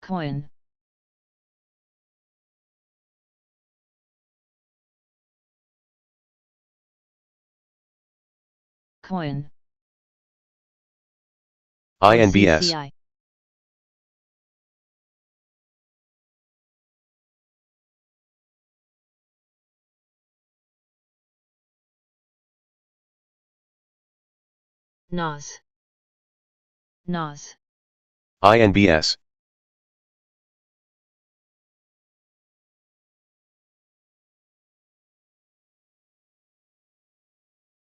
Coin. Coin. INBS. NCCI. NOS. NOS. INBS.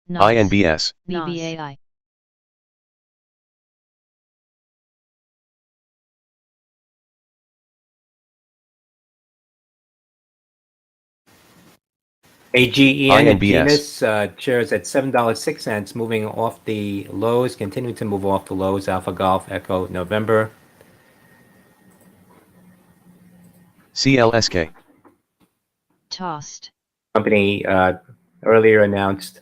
NOS. INBS. BBAI. AGEN and INBS. Genus shares at $7.06, moving off the lows, continuing to move off the lows. Alpha Golf Echo November. CLSK. Tossed. Company earlier announced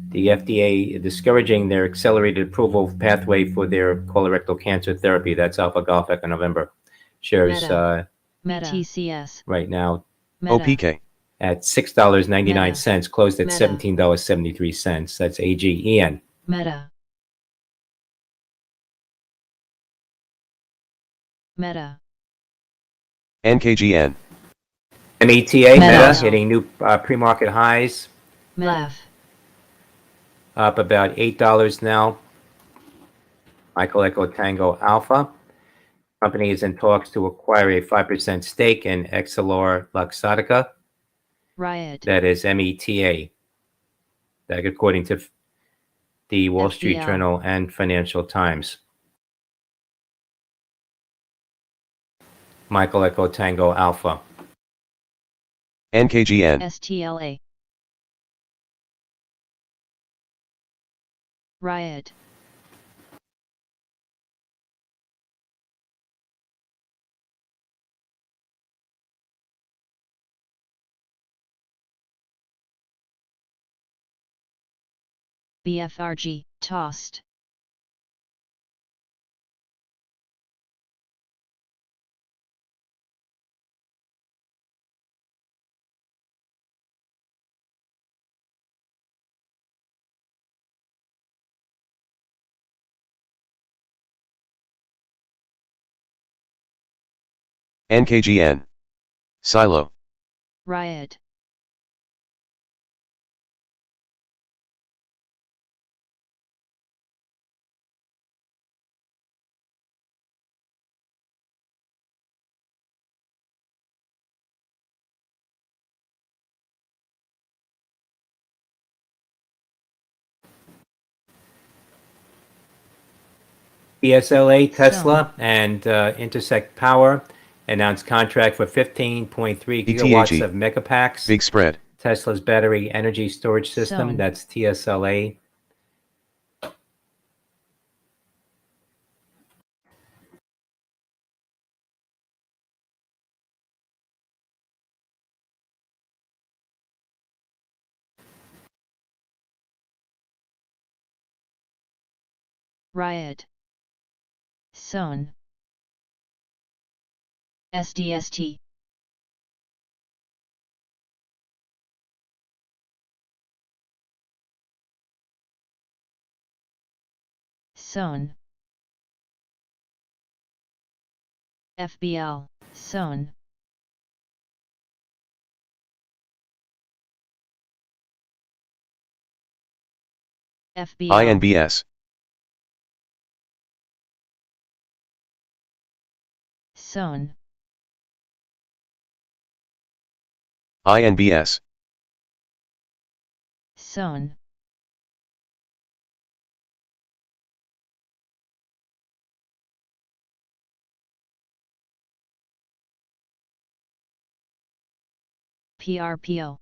the FDA discouraging their accelerated approval pathway for their colorectal cancer therapy. That's Alpha Golf Echo November. Shares Meta. TCS. right now Meta. OPK. at $6.99, closed at Meta. $17.73. That's AGEN. Meta. Meta. NKGN. META, Meta. Meta, hitting new pre-market highs, MEF. up about $8 now. Michael Echo Tango Alpha. Company is in talks to acquire a 5% stake in Exelor Luxottica. Riot. That is META. That according to the Wall Street FBL. Journal and Financial Times. Michael Echo Tango Alpha. NKGN. STLA. Riot. BFRG. Tossed. NKGN. Silo. Riot. BSLA, Tesla, and Intersect Power announced contract for 15.3 gigawatts ETHE. of Megapacks. Big spread. Tesla's battery energy storage system. Sown. That's TSLA. Riot. Sown. SDST. Sown. FBL. Sown. FBL. INBS. Sown. INBS. Sown. PRPO.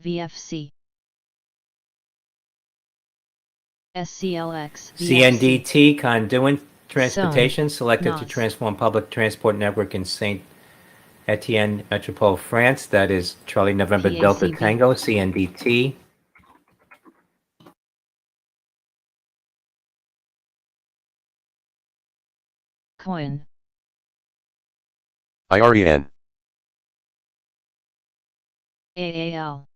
VFC. SCLX, VFC, CNDT, Conduent Transportation, selected to NOS. transform public transport network in Saint Etienne Metropole, France. That is Charlie November Delta PACB. Tango, CNDT. Coin, IREN, AAL,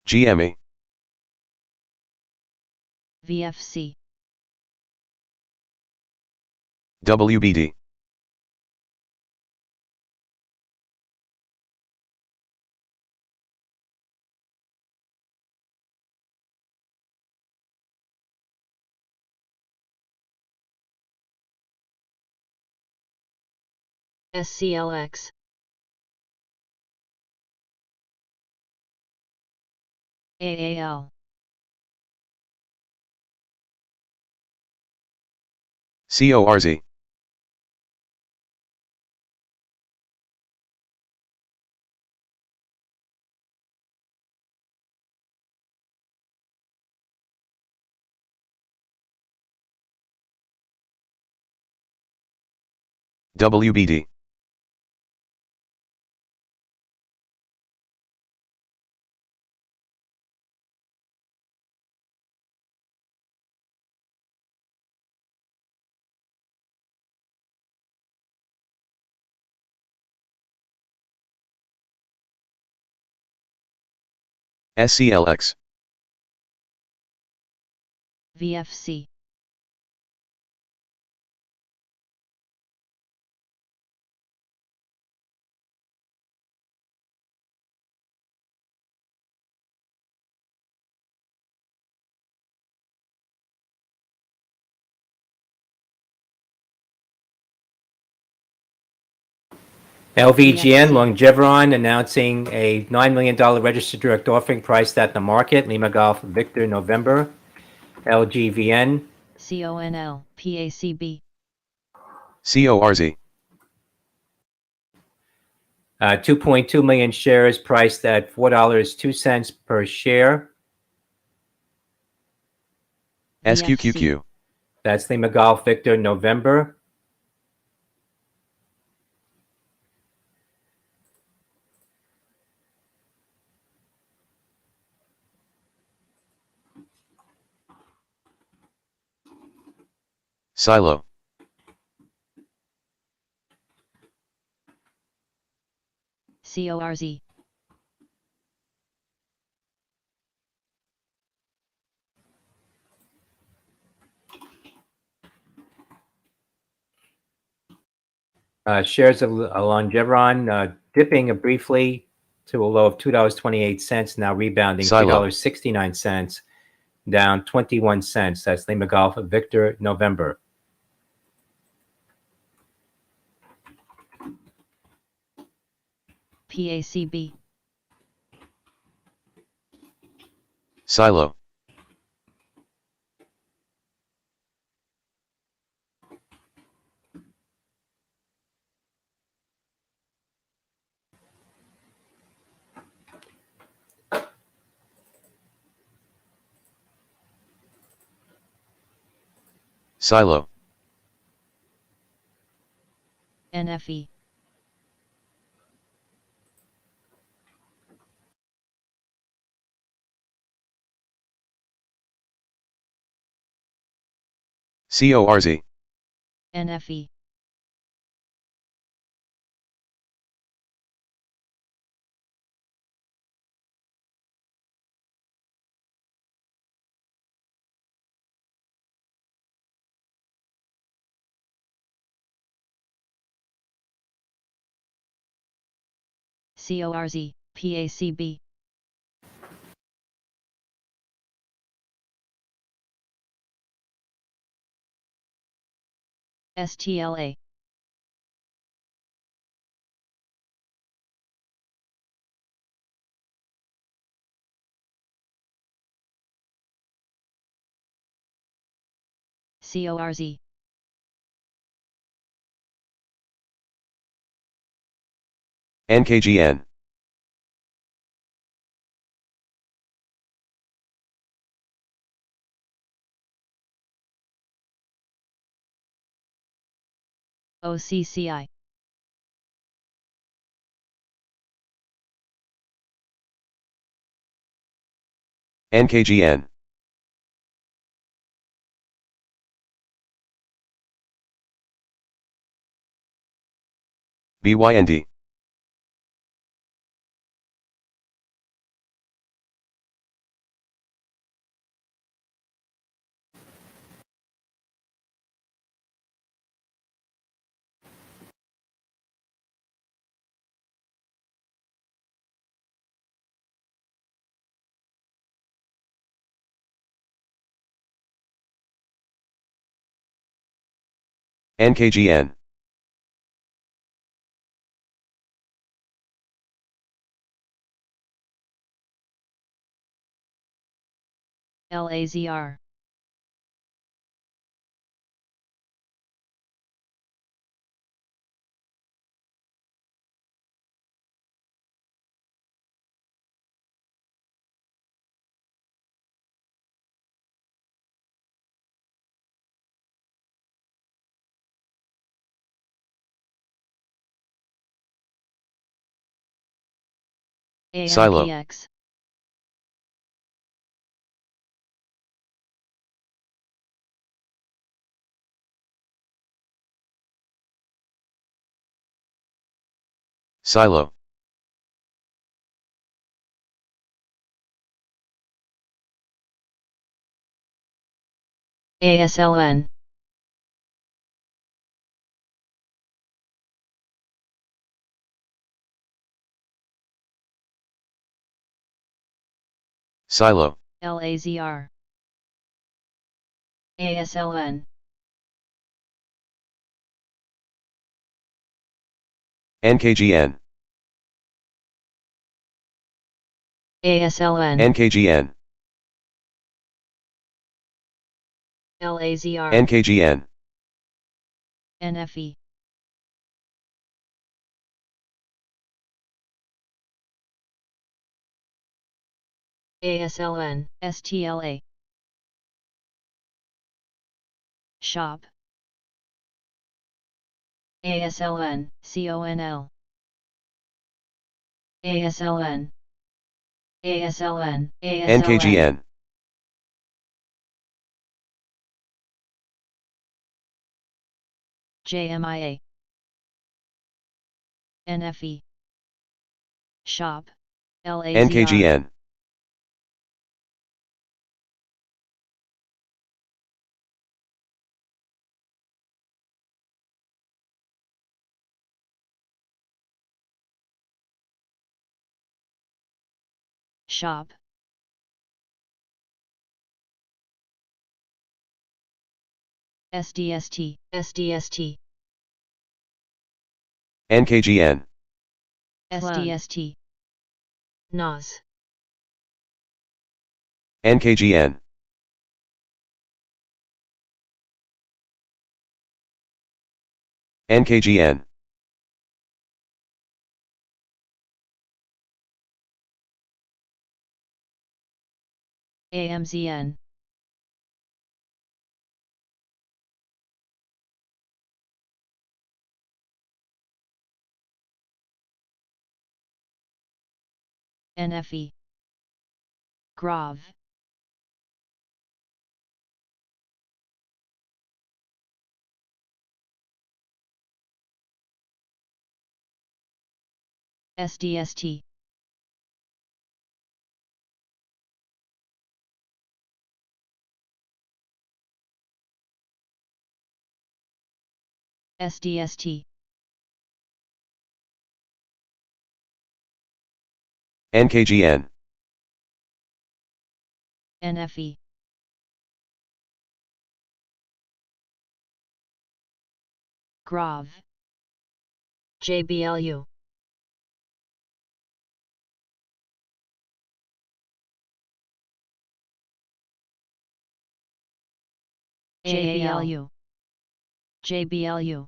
GME, VFC, WBD, SCLX, AAL, CORZ, WBD, SCLX, VFC, LVGN, VFC. Longeveron, announcing a $9 million registered direct offering priced at the market. Lima Golf Victor November. LGVN, CONL, PACB, CORZ, 2.2 million shares priced at $4.02 per share. SQQQ, That's Lima Golf Victor November. Silo, CORZ, Shares of Longeveron dipping briefly to a low of $2.28, now rebounding Silo. $2.69, down 21 cents. That's Lima Golf Victor November. PACB, Silo, Silo, NFE, CORZ, NFE, CORZ, PACB, STLA, CORZ, NKGN, OCCI. NKGN. BYND. NKGN. LAZR. Silo. AMPX. Silo. ASLN. Silo. LAZR. ASLN. NKGN. ASLN. NKGN. LAZR. NKGN. NFE. ASLN. STLA. Shop. ASLN. CONL. ASLN. ASLN. ASLN. NKGN. JMIA. NFE. Shop. LAZR. NKGN. Shop. SDST. SDST. NKGN. SDST. NOS. NKGN. NKGN. AMZN. NFE. Grav. SDST. SDST. NKGN. NFE. Grav. JBLU. JALU. JBLU.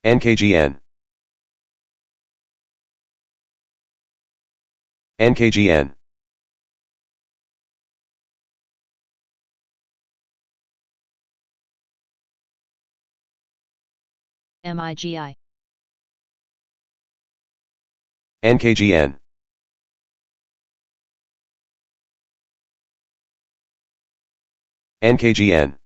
NKGN. NKGN. MIGI. NKGN. NKGN.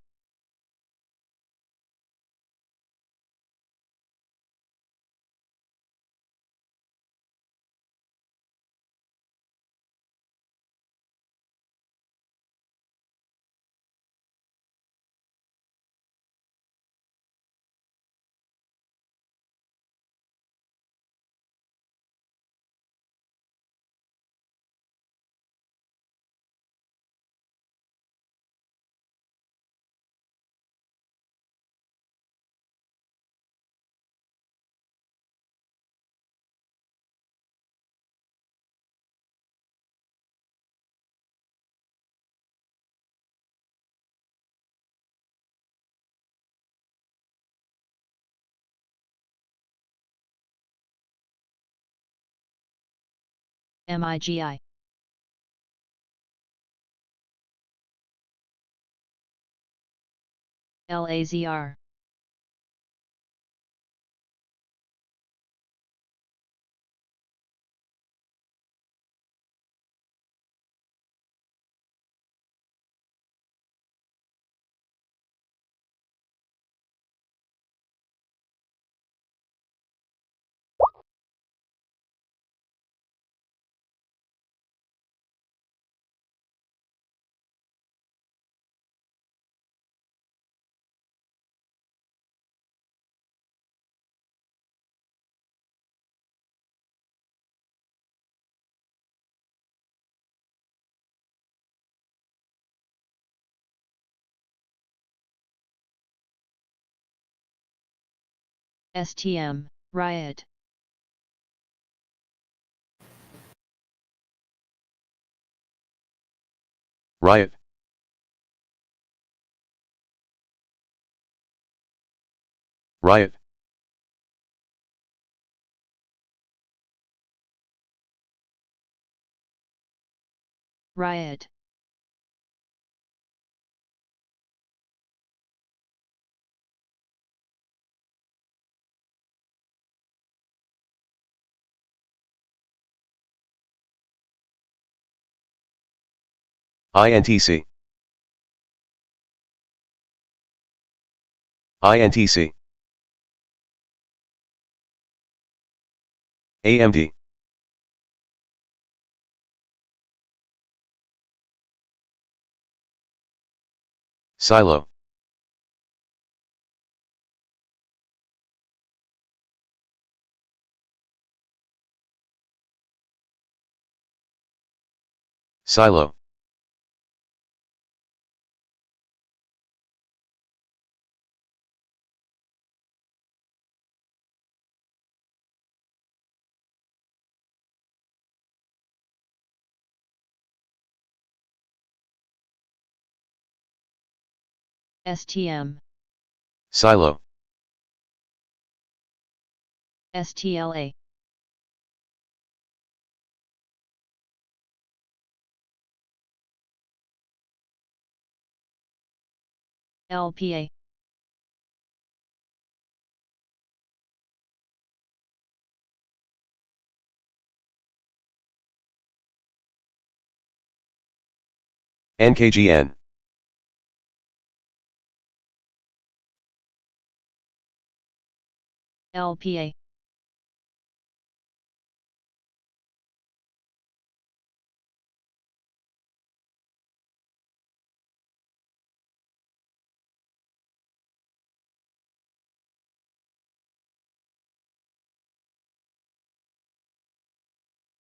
MIGI. LAZR. STM, riot. Riot. Riot. Riot. INTC. INTC. AMD. Silo. Silo. STM. Silo. STLA. LPA. NKGN. LPA.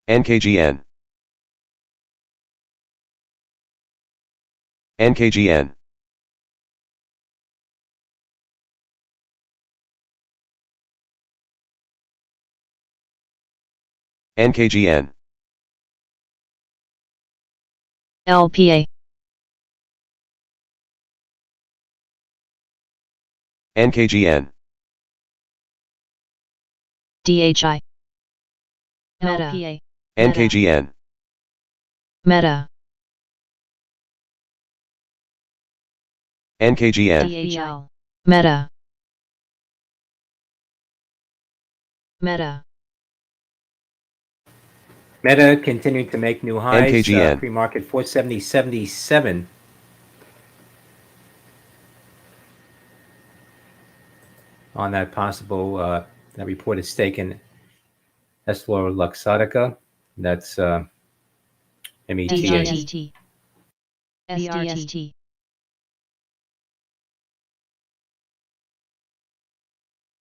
NKGN. NKGN. NKGN. LPA. NKGN. DHI. Meta. LPA. NKGN. Meta. NKGN. DHL. Meta. Meta. Meta continuing to make new highs. NKGN. Pre-market 470.77. On that possible, that reported stake in EssilorLuxottica. That's META. DRT. SDST.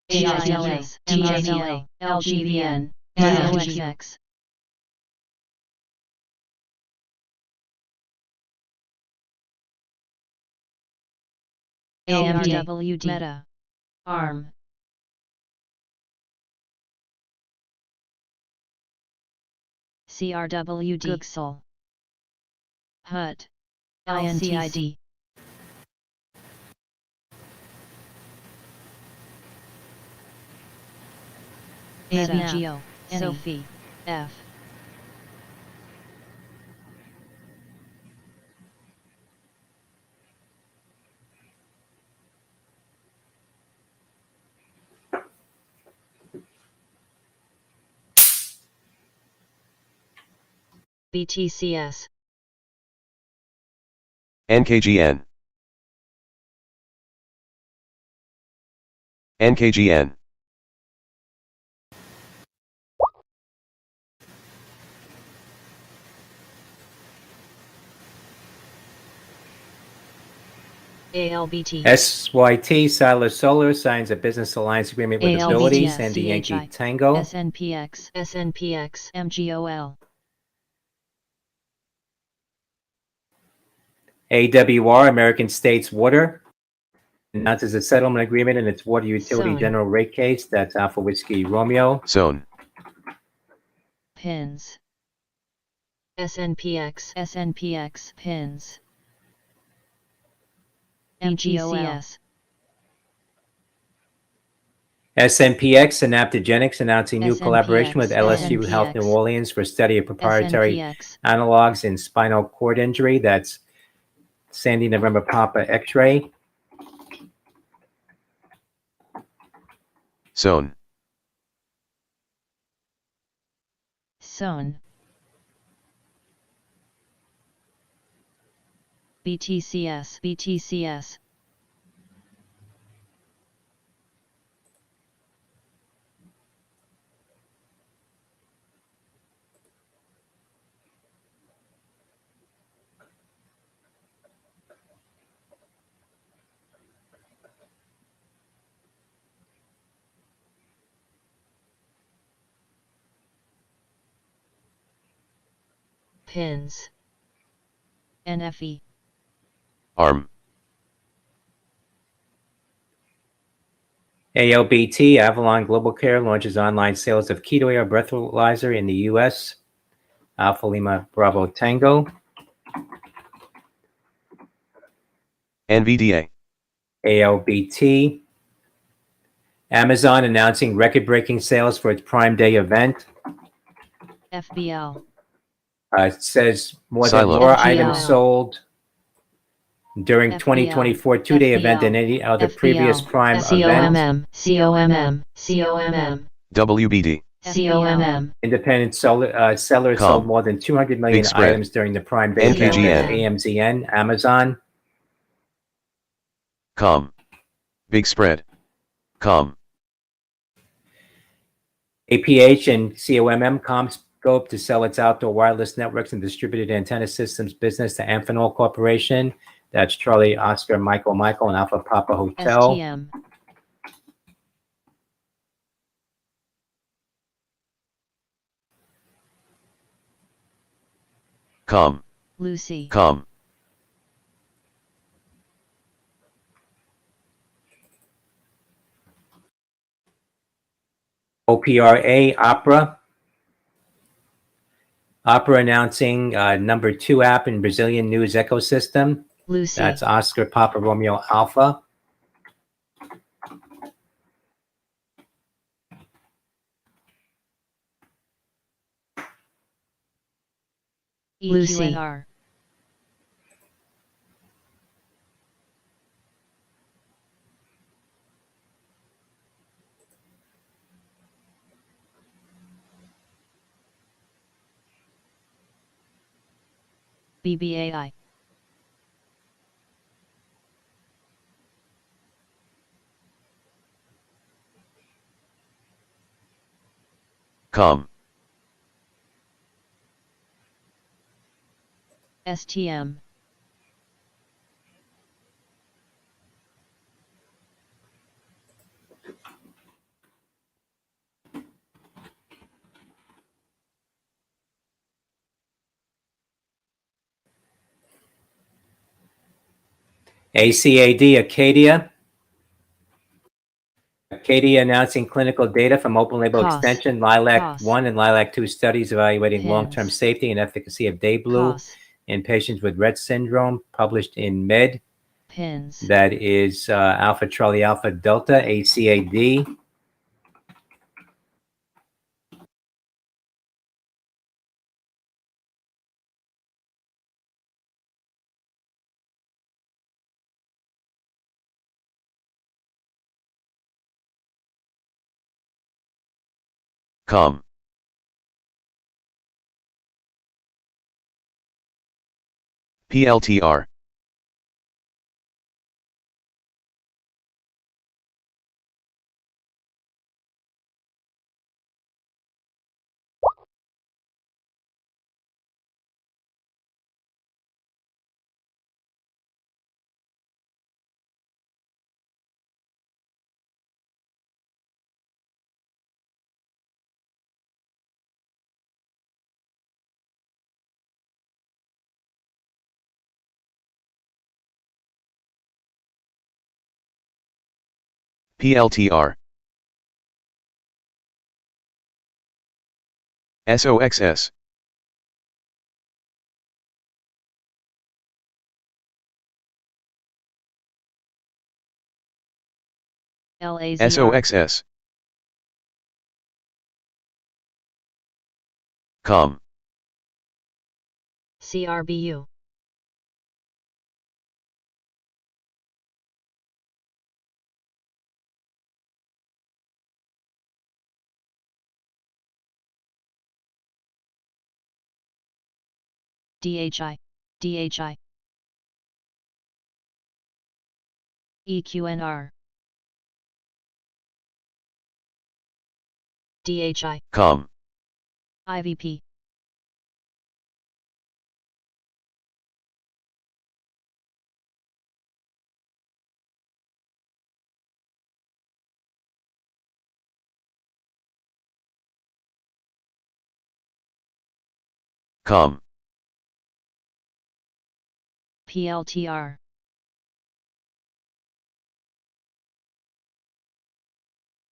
AILS, GACL, LGVN, MOXX. AMWD, Meta, ARM. CRWD, Gooksel, HUT, INTC. ABGO, Sophie, F. BTCS. NKGN. NKGN. ALBT. SYT, Siler Solar, signs a business alliance agreement with ALBT, Abilities and the Yankee CHI. Tango. SNPX, SNPX, MGOL. AWR, American States Water, announces a settlement agreement in its water utility Zone. general rate case. That's Alpha Whiskey Romeo. Zone. Pins. SNPX, SNPX, pins. MGOS. SNPX, Synaptogenics, announcing new collaboration with SNPX, LSU Health New Orleans for study of proprietary SNPX. analogs in spinal cord injury. That's Sandy November Papa X-ray. Zone. Zone. BTCS, BTCS. Pins. NFE. ARM. ALBT, Avalon Global Care, launches online sales of keto air breathalyzer in the U.S. Alpha Lima Bravo Tango. NVDA. ALBT. Amazon announcing record-breaking sales for its Prime Day event. FBL. It says more Silo. than more FBL. items sold during FBL. 2024 two-day event than any other previous Prime event. COMM, COMM, WBD. COMM. Independent sellers sold Com. more than 200 million Big spread. items during the Prime Day event. NKGN. AMZN, Amazon. Com. Big spread. Com. APH and COMM CommScope to sell its outdoor wireless networks and distributed antenna systems business to Amphenol Corporation. That's Charlie Oscar Michael and Alpha Papa Hotel. STM. Com. Lucy. Com. OPRA, Opera. Opera announcing number 2 app in Brazilian news ecosystem. Lucy. That's Oscar Papa Romeo Alpha. Lucy. BBAI. Com. STM. ACAD, Acadia. Acadia announcing clinical data from open label COS. extension, Lilac COS. 1 and Lilac 2 studies evaluating PINS. long-term safety and efficacy of Dayblu COS. in patients with Rett syndrome, published in Med. PINS. That is Alpha Charlie Alpha Delta, ACAD. Com. PLTR. PLTR. SOXS. LAZR. SOXS. Com. CRBU. DHI. DHI. EQNR. DHI. Com. IVP. Com. PLTR.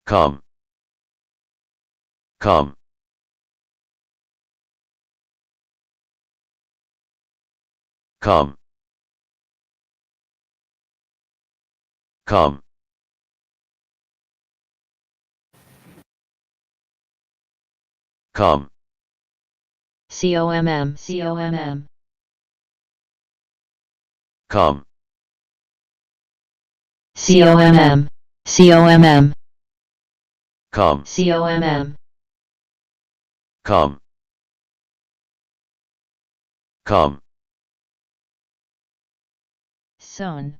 Com. Com. Com. Com. Com. COMM. COMM. Com. COMM. COMM. Com. COMM. Com. Com. SON.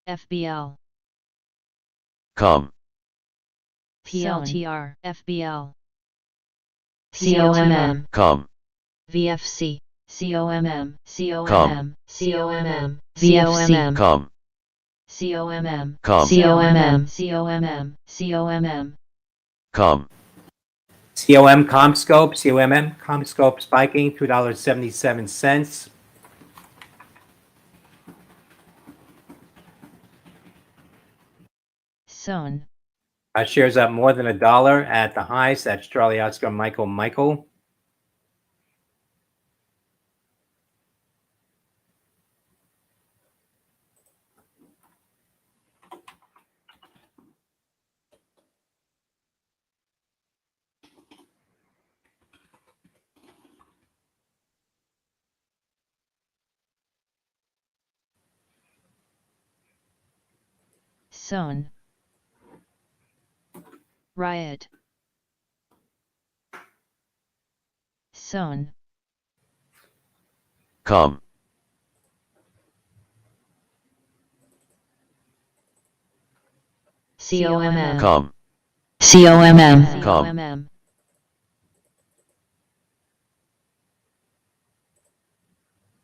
FBL. Com. PLTR. FBL. COMM. Com. VFC. COMM. Com. COMM. COMM. VFC. Com. COMM. Com. COMM. COMM. COMM. Com. COM ComScope, COMM ComScope spiking $2.77. SON. Shares up more than $1 at the highs. That's Charlie Oscar Michael Michael. Sown. Riot. Sown. Come. COMM. Come. COMM. Come. COMM.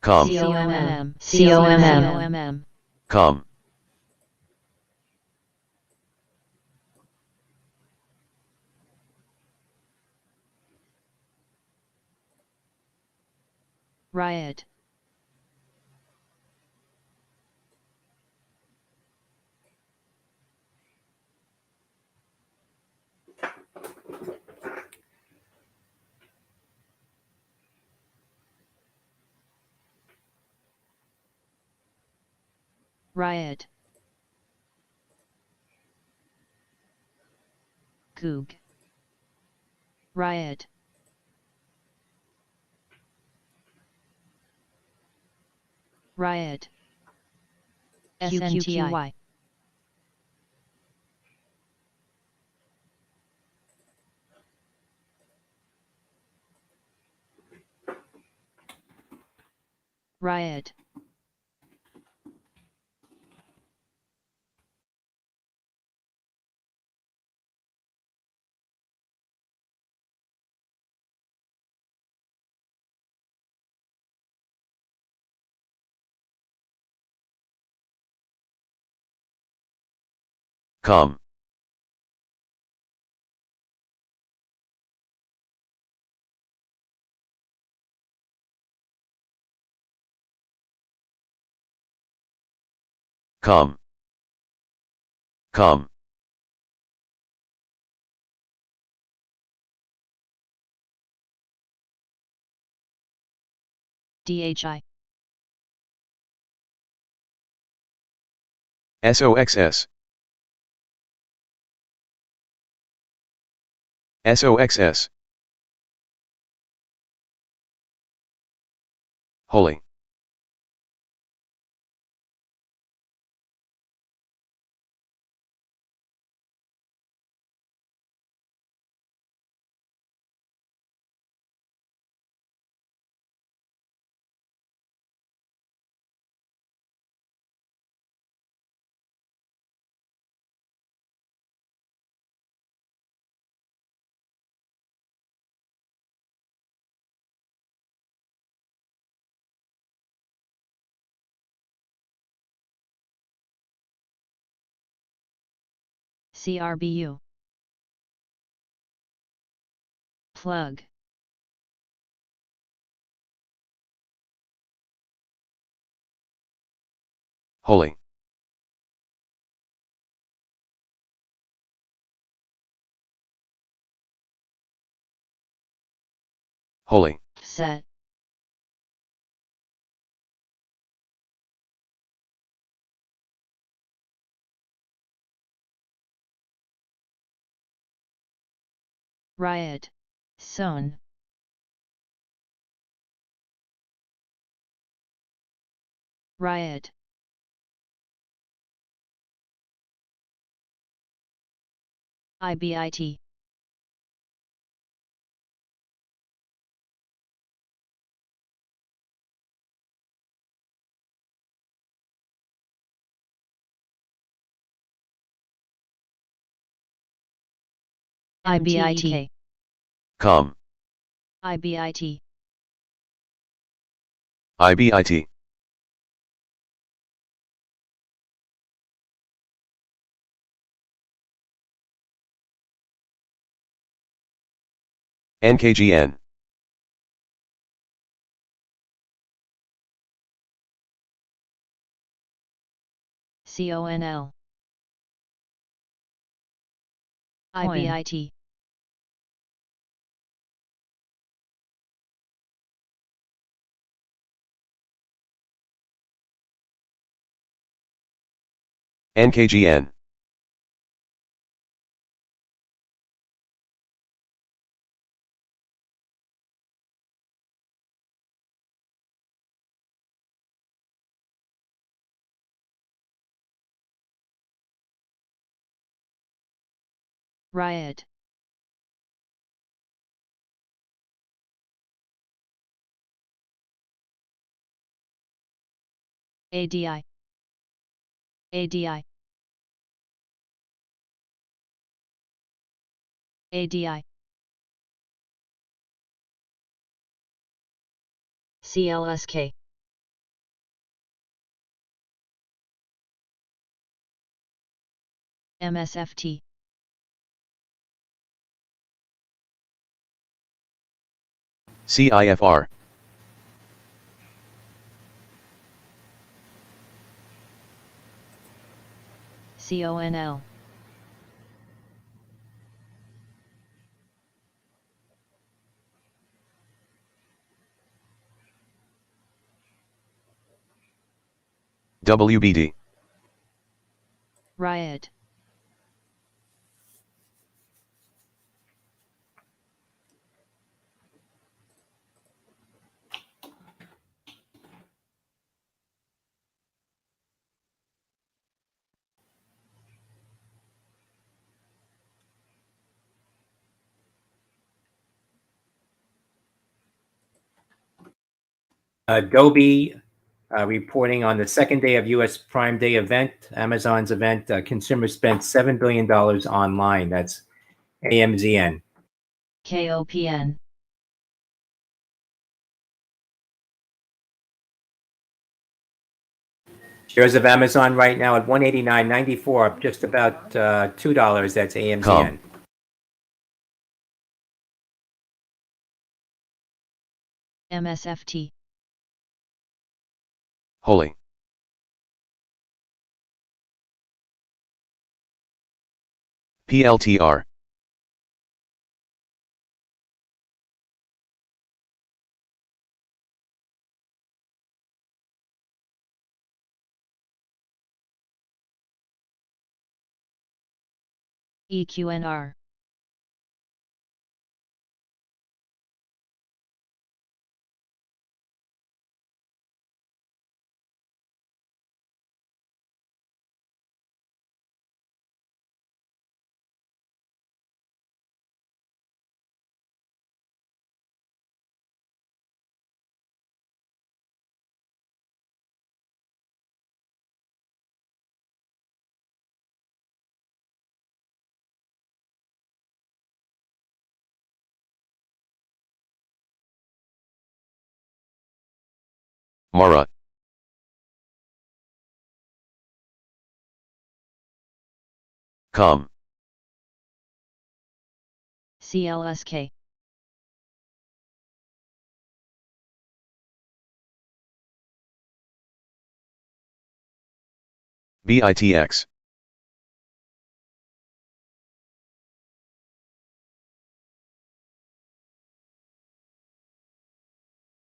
Come. COMM. COMM. Come. Riot. Riot. Goog. Riot. Riot. SNTI. Riot. Come. Come. Come. DHI. SOXS. SOXS. Holy. CRBU. Plug. Holy. Holy. Set. Riot. Sown. Riot. IBIT. IBIT. Come. IBIT. IBIT. NKGN. CONL. IBIT. NKGN. riot, ADI, ADI, ADI, CLSK, MSFT, CIFR, CONL, WBD, riot, Adobe reporting on the second day of U.S. Prime Day event, Amazon's event, consumers spent $7 billion online. That's AMZN. KOPN, Shares of Amazon right now at 189.94, up just about $2. That's AMZN. Com. MSFT, Holy, PLTR, EQNR, Mara, Com. CLSK, BITX,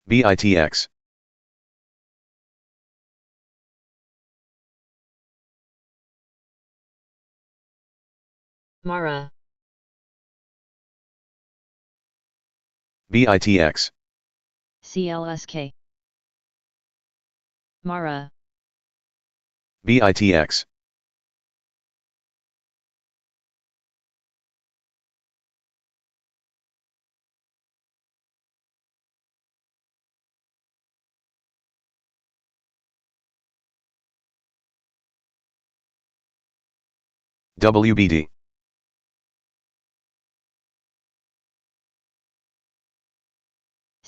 BITX, MARA, BITX, CLSK, MARA, BITX, WBD,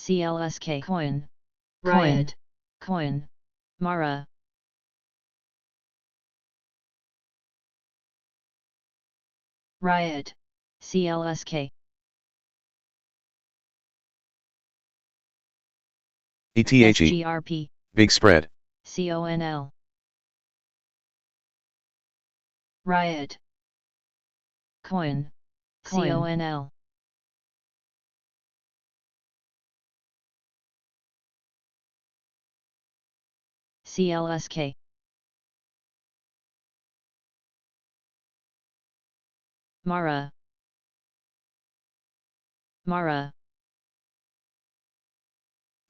CLSK coin, riot, coin, MARA, riot, CLSK, ETHE, SGRP, Big Spread, CONL, riot, coin, CONL, CLSK, MARA, MARA,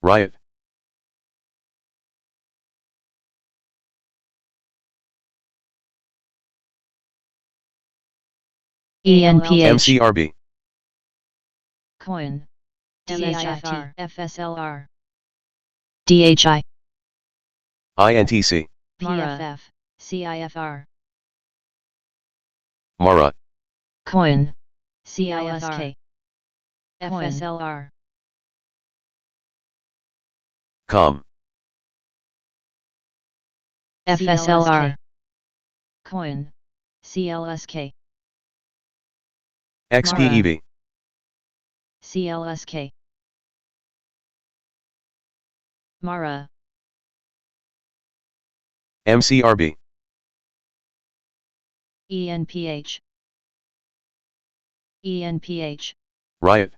Riot, ENPH, MCRB, Coin, CIFR, CIFR, FSLR, DHI, INTC, Mara, PFF, CIFR, MARA, Coin, CLSK, FSLR, COM, FSLR, Coin, CLSK, XPEV, CLSK, Mara, MCRB, ENPH, ENPH, Riot,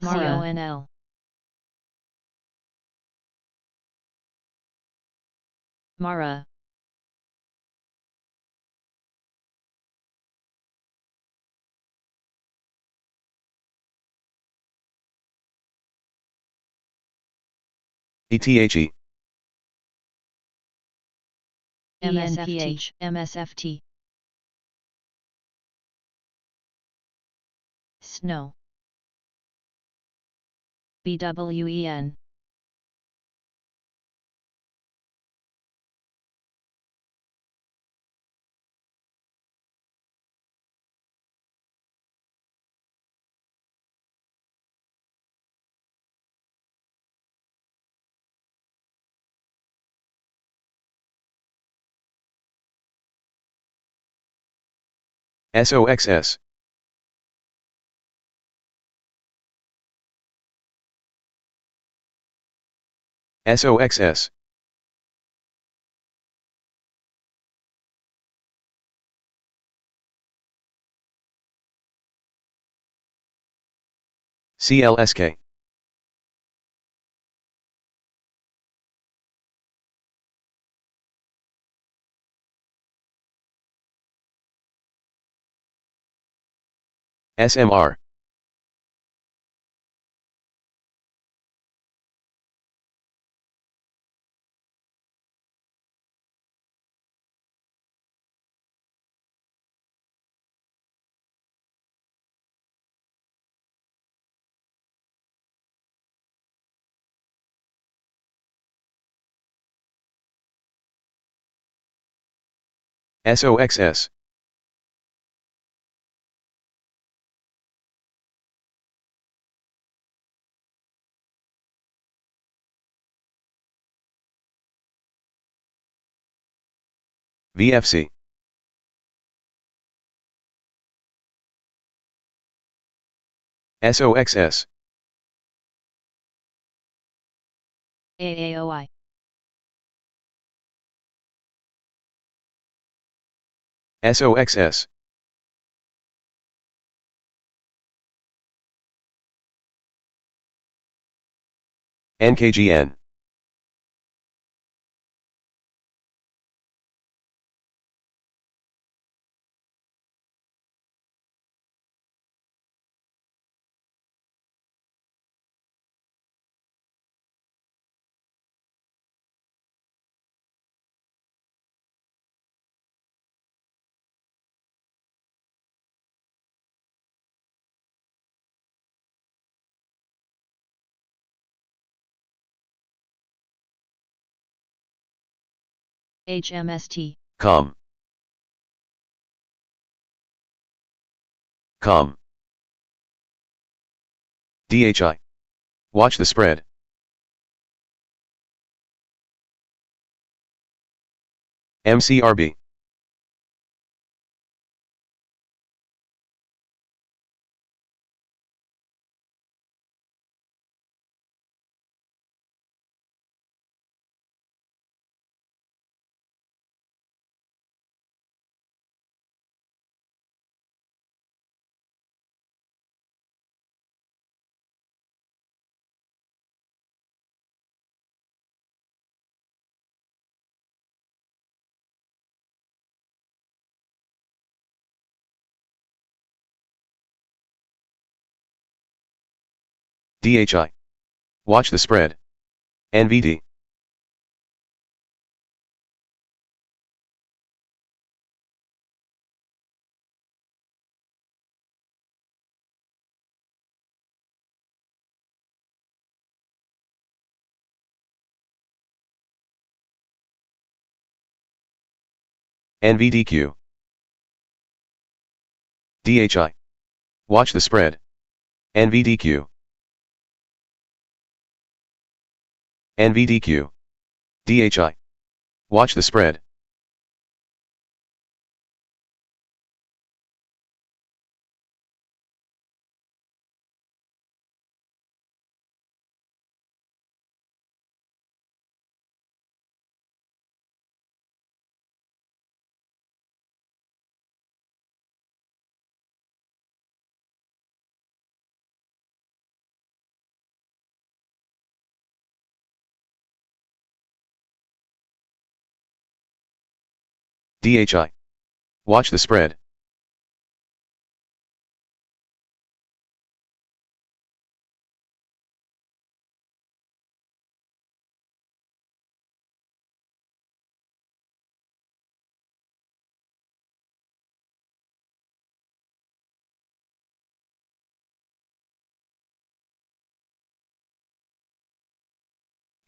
CONL, Mara, ETHE, MSFT, MSFT, Snow, BWEN, SOXS, SOXS, CLSK, SMR, SOXS, VFC, SOXS, AAOI, SOXS, NKGN, HMST, COM, COM, DHI. Watch the spread. MCRB, DHI. Watch the spread. NVD. NVDQ. DHI. Watch the spread. NVDQ. NVDQ. DHI. Watch the spread. DHI. Watch the spread.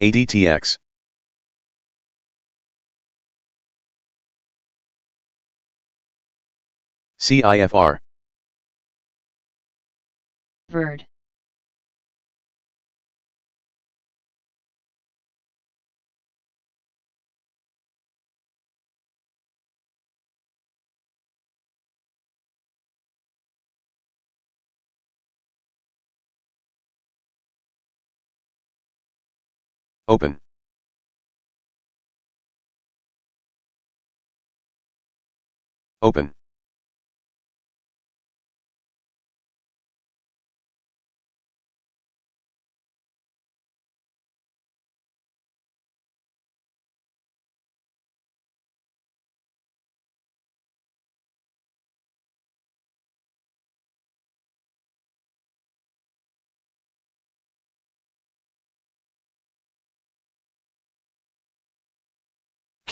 ADTX. CIFR. Verd. Open. Open.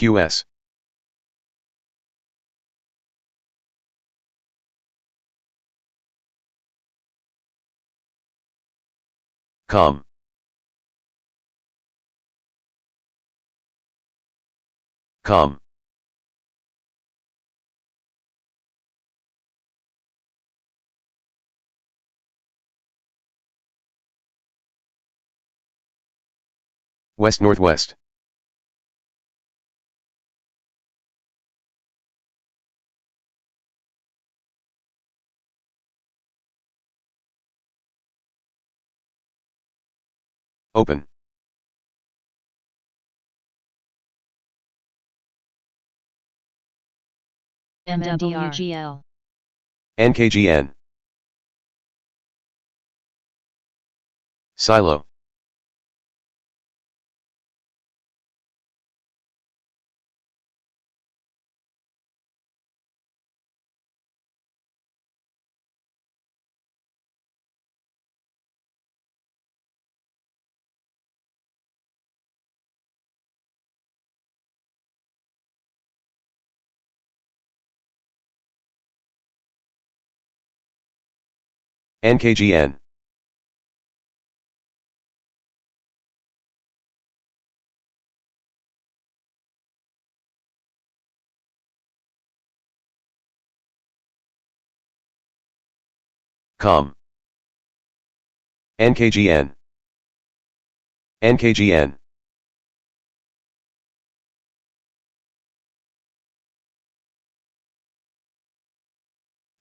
QS. Com. Com. West Northwest. Open. MWGL. NKGN. Silo. NKGN. Com. NKGN. NKGN.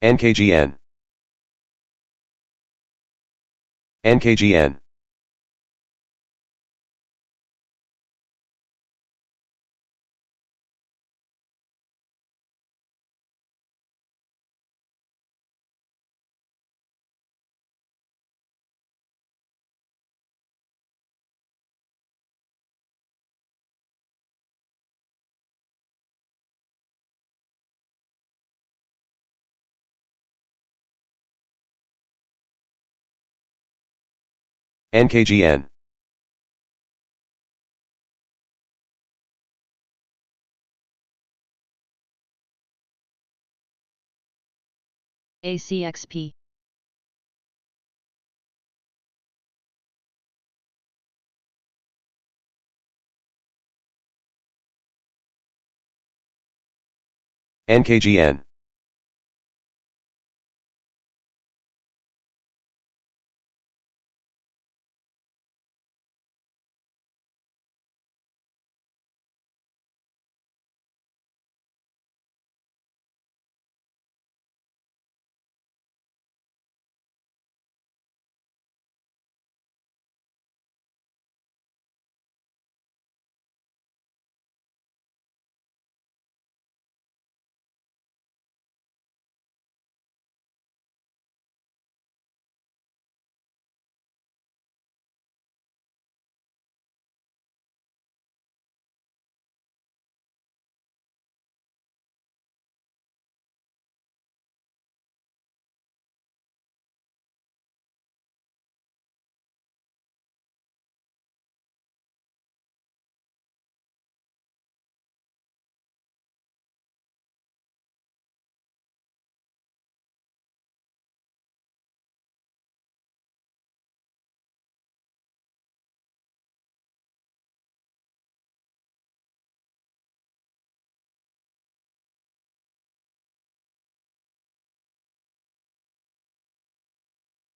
NKGN. NKGN. NKGN. ACXP. NKGN.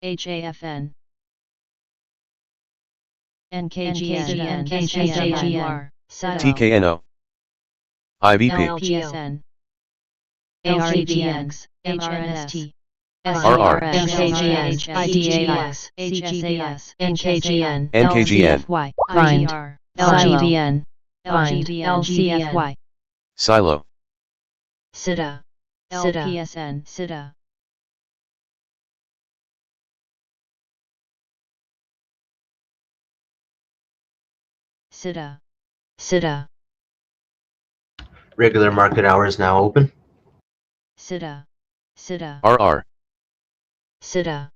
HAFN. NKGN, NKGN, Silo, TKNO. IVP. LPSN, AREGX, HNST, RR, NKGN, IDAX, HSAS, NKGN, NKGN. LCFY, Grind, IGR, LGVN, Bind, LGFY, Silo. SIDA, SIDA, LPSN, SIDA, SIDA, SIDA, Regular market hours now open. SIDA, SIDA, RR. SIDA,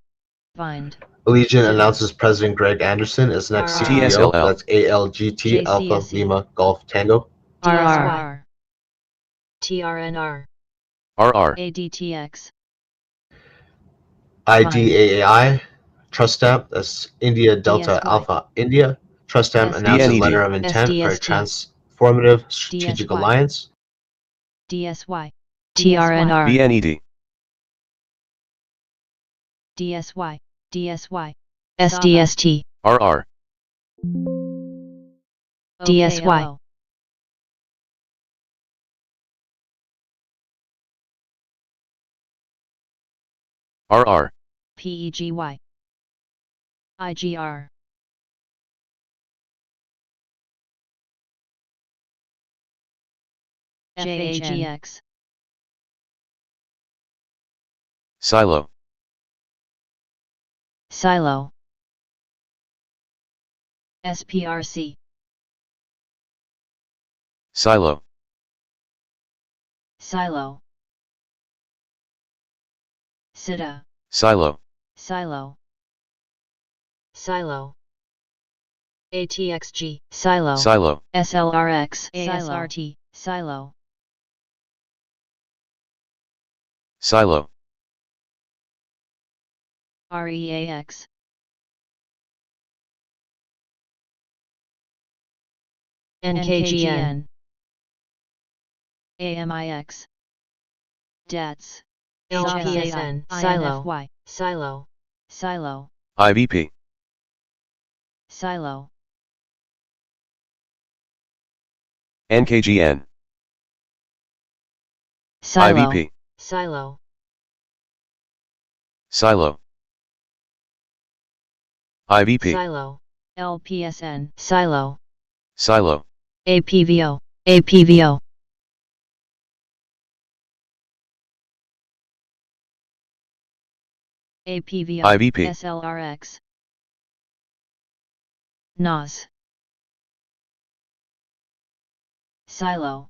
Bind, Allegiant announces President Greg Anderson as next RR. CEO. TSLL. That's ALGT Alpha JCSE. Lima Golf Tango. RR, DSR, TRNR, RR. ADTX, IDAAI Trust Stamp. That's India Delta DSY. Alpha India. Trust Stamp SDNED. announces letter of intent for a SDST. transformative strategic DSY. alliance. DSY, TRNR, BNED. DSY, DSY, SDST, RR. DSY. OKLO, RR. PEGY, IGR, JAGX, Silo. Silo, SPRC, Silo. Silo, SIDA, Silo. Silo, Silo, ATXG, Silo, Silo. SLRX, ASRT, Silo, Silo. REAX, NKGN, AMIX, DATS, LPSN, Silo, INFY, Silo, Silo, IVP. Silo, NKGN. Silo, IVP. Silo, Silo. IVP. Silo, LPSN, Silo, Silo. APVO, APVO, APVO, IVP. SLRX, NOS, Silo,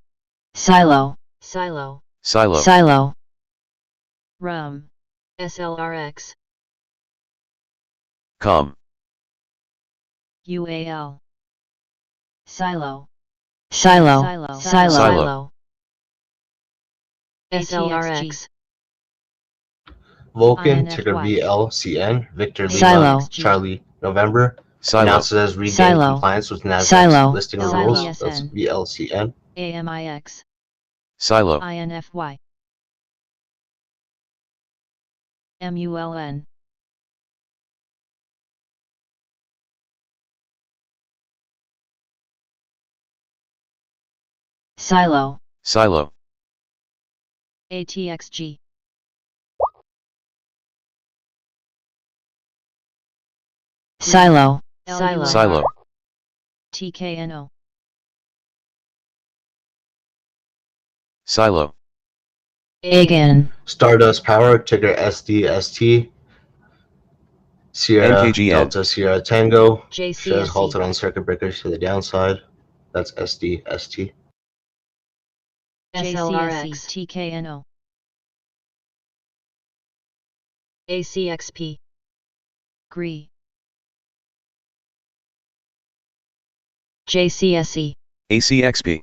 Silo, Silo, Silo. Silo, RUM, SLRX, Com. UAL, Silo, Silo, Silo, Silo, Silo. SLRX, Vulcan, INFY. ticker VLCN, Victor Lima, Silo. Charlie November, Silo. announces as regained Silo. compliance with NASDAQ's Silo. listing Silo. rules. That's LPSN. VLCN. AMIX, Silo. INFY MULN Silo Silo. ATXG Silo. Silo Silo. TKNO Silo. Again. Stardust Power, ticker SDST. Sierra NKGN. Delta Sierra Tango. Shares JCSE. halted on circuit breakers to the downside. That's SDST. JCSE SLRX. TKNO ACXP. GRE JCSE. ACXP.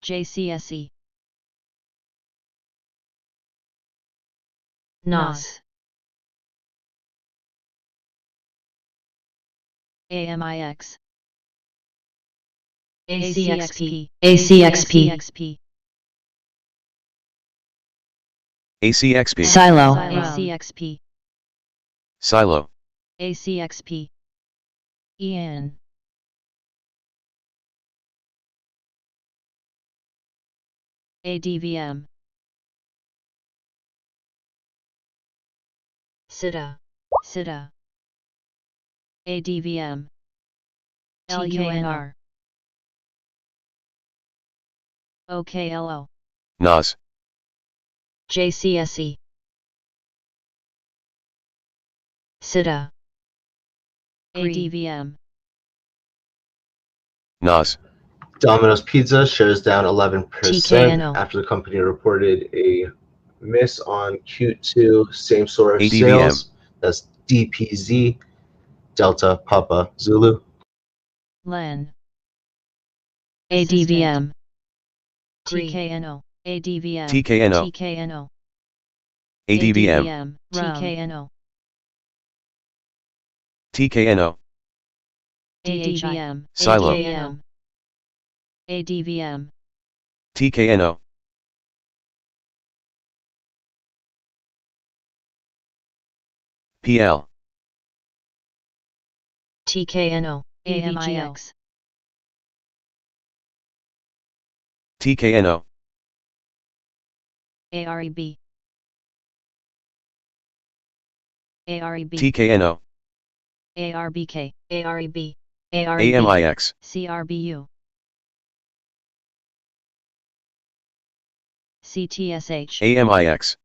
JCSE NOS. AMIX ACXP. ACXP ACXP. ACXP. Silo. ACXP Silo. ACXP EN ADVM SITA. SITA ADVM TKNO. LUNR OKLO NOS. JCSE. SITA. ADVM NOS. Domino's Pizza shares down 11% TKNO. after the company reported a miss on Q2 same-store ADVM. sales. That's DPZ, Delta Papa Zulu. LEN ADVM. TKNO ADVM TKNO. TKNO ADVM. TKNO TKNO. ADVM Silo. ADVM ADVM TKNO. PL. TKNO. AMIX TKNO. AREB AREB TKNO. ARBK AREB. AMIX. CRBU CTSH AMIX.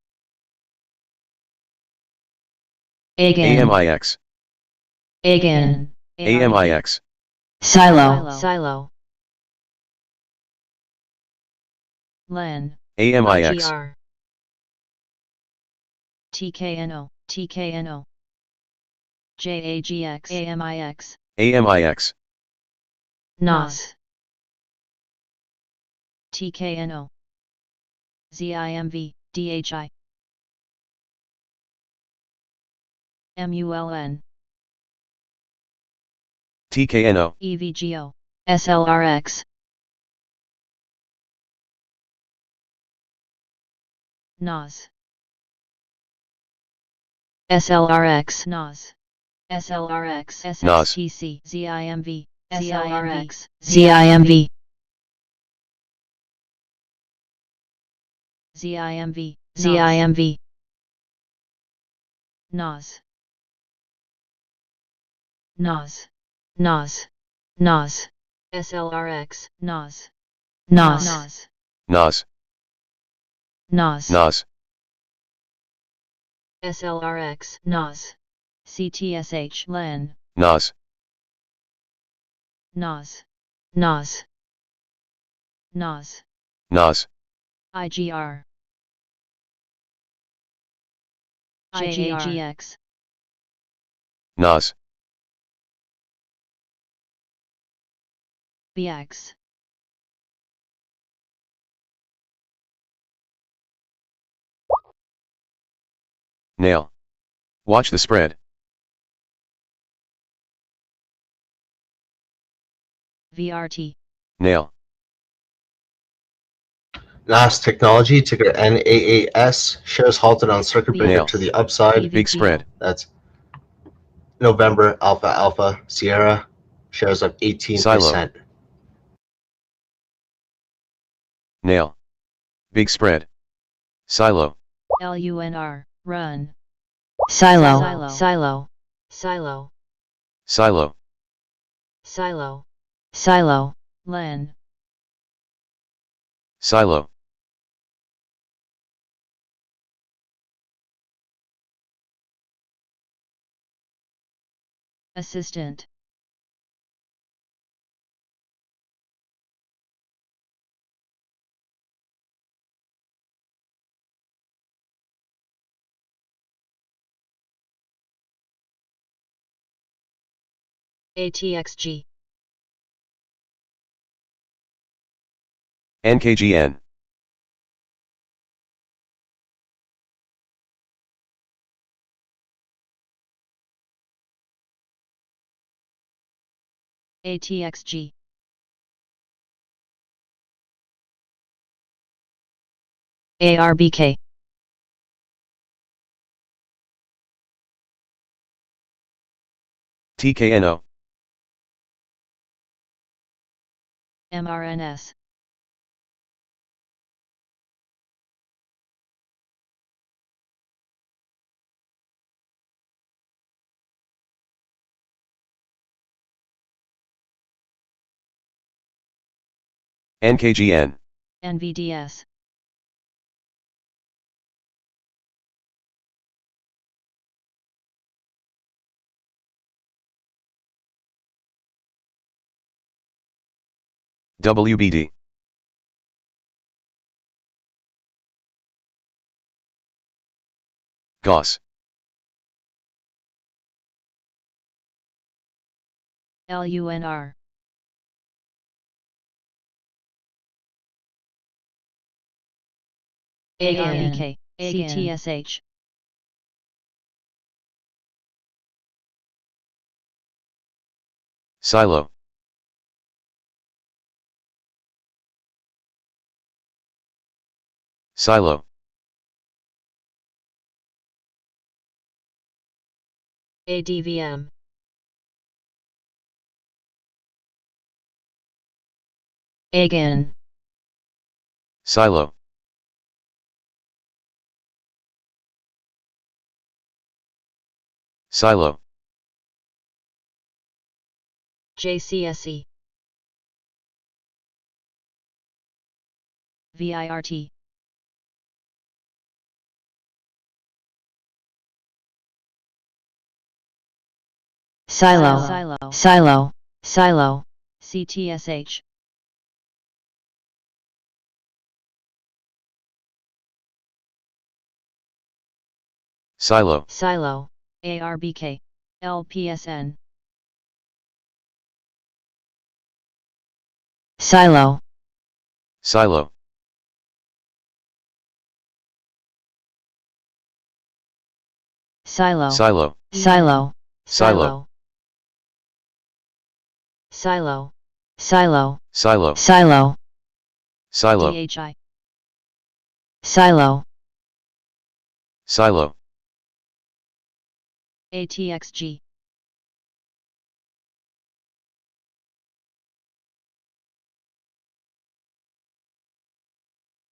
Again. AMIX. Again. AMIX. Silo. Silo. LEN AMIX. GR. TKNO TKNO JAGX AMIX AMIX. NOS. TKNO ZIMV DHI MULN TKNO. EVGO SLRX. NOS SLRX. NOS SLRX NOS. SXTC ZIMV SLRX. ZIMV ZIMV. ZIMV ZIMV. NOS NOS. NOS. NOS. SLRX. NOS NOS. NOS NOS. NOS. NOS. SLRX. NOS. CTSH LEN NOS. NOS NOS. NOS NOS. IGR IGR. JAGX NOS. BX Nail. Watch the spread. VRT Nail. NAS Technology, ticker NAAS, shares halted on circuit breaker Nail. to the upside. Big spread. That's November Alpha Alpha Sierra, shares up 18%. Silo. Nail. Big spread. Silo. LUNR, run. Silo. Silo. Silo. Silo. Silo. Silo. Silo. Len. Silo. Assistant. ATXG. NKGN. ATXG. ARBK. TKNO. MRNS. NKGN. NVDS. WBD. GAUS. LUNR. ARBK. CTSH. Silo. Silo. ADVM. AGAN. Silo. Silo. JCSE. VIRT. Silo. Silo. Silo. Silo. CTSH. Silo. Silo. ARBK. LPSN. Silo. Silo. Silo. Silo. Silo. Silo. Silo. Silo. Silo. Silo. Silo. DHI. Silo. Silo. ATXG.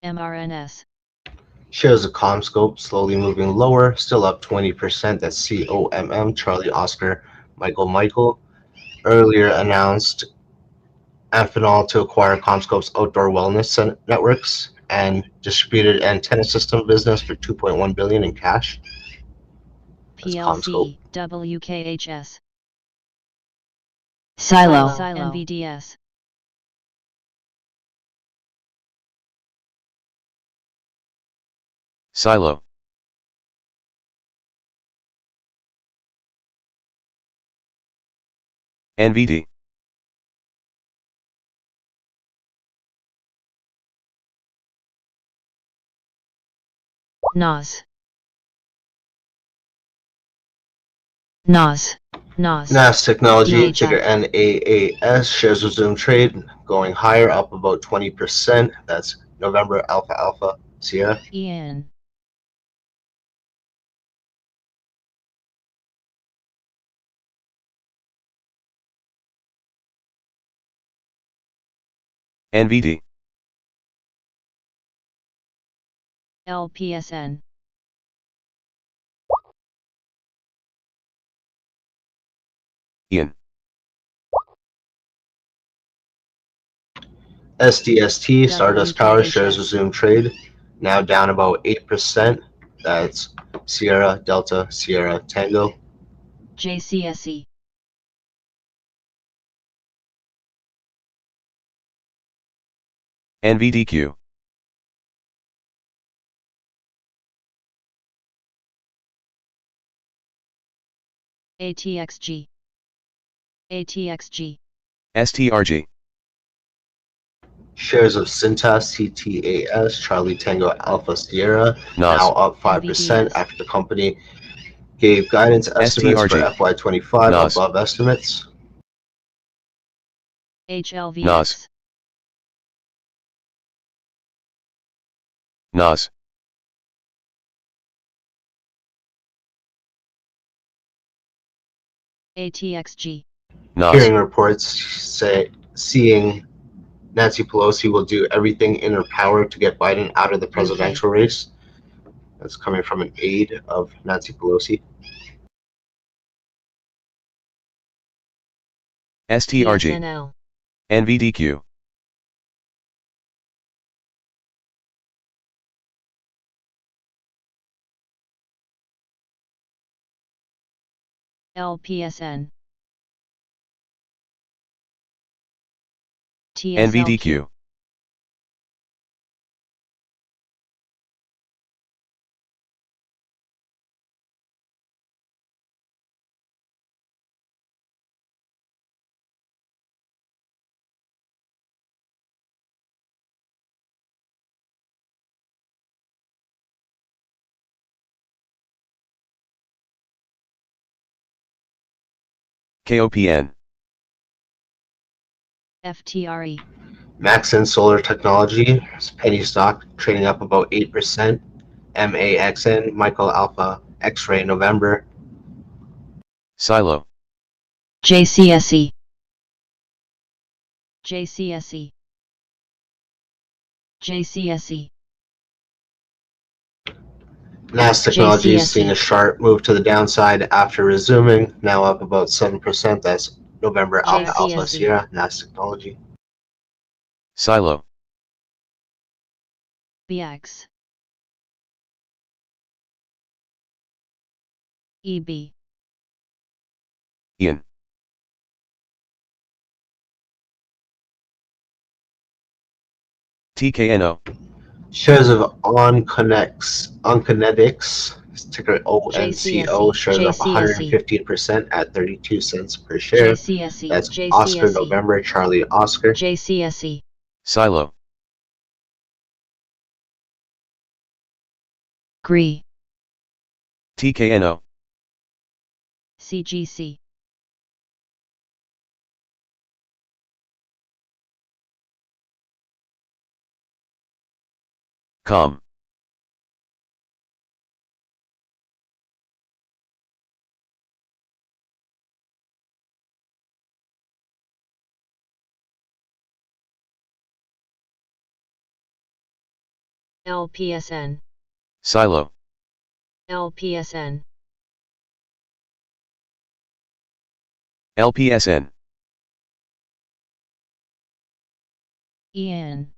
MRNS. Shares of CommScope slowly moving lower, still up 20%. That's COMM, Charlie Oscar, Michael. Earlier announced Amphenol to acquire CommScope's outdoor wellness networks and distributed antenna system business for $2.1 billion in cash. That's CommScope. PLC. WKHS. Silo. NVDS. Silo. NVD. NOS. NOS. NOS. NAS Technology, DHI. ticker NAAS, shares resume trade, going higher, up about 20%. That's November Alpha Alpha Sierra. EN. NVD, LPSN. Ian, SDST, Stardust Power shares WKHS. resume trade, now down about 8%. That's Sierra Delta Sierra Tango. JCSE. NVDQ, ATXG. ATXG. STRG, Shares of Cintas CTAS Charlie Tango Alpha Sierra NAS, now up 5% NVDS. after the company gave guidance estimates for STRG. FY25 NAS. above estimates. HLVX. NAS, ATXG. NAS, Hearing reports seeing Nancy Pelosi will do everything in her power to get Biden out of the presidential race. That's coming from an aide of Nancy Pelosi. STRG, PSNL. NVDQ, LPSN. TSLQ. NVDQ, KOPN, FTRE. Maxon Solar Technology, penny stock trading up about 8%. MAXN, Michael Alpha X-Ray November. Silo, JCSE, JCSE. JCSE. NAS Technologies JCSE. seeing a sharp move to the downside after resuming, now up about 7%. That's November Alpha Alpha JCSE. Sierra, NAS Technology. Silo, BX. EB. Ian, TKNO, Shares of Onconetics, ticker ONCO, JCSE. shares up JCSE. 115% at 32 cents per share. JCSE. That's Oscar JCSE. November Charlie Oscar. JCSE, Silo, GRE, TKNO, CGC. COM, LPSN. Silo, LPSN. LPSN, EN.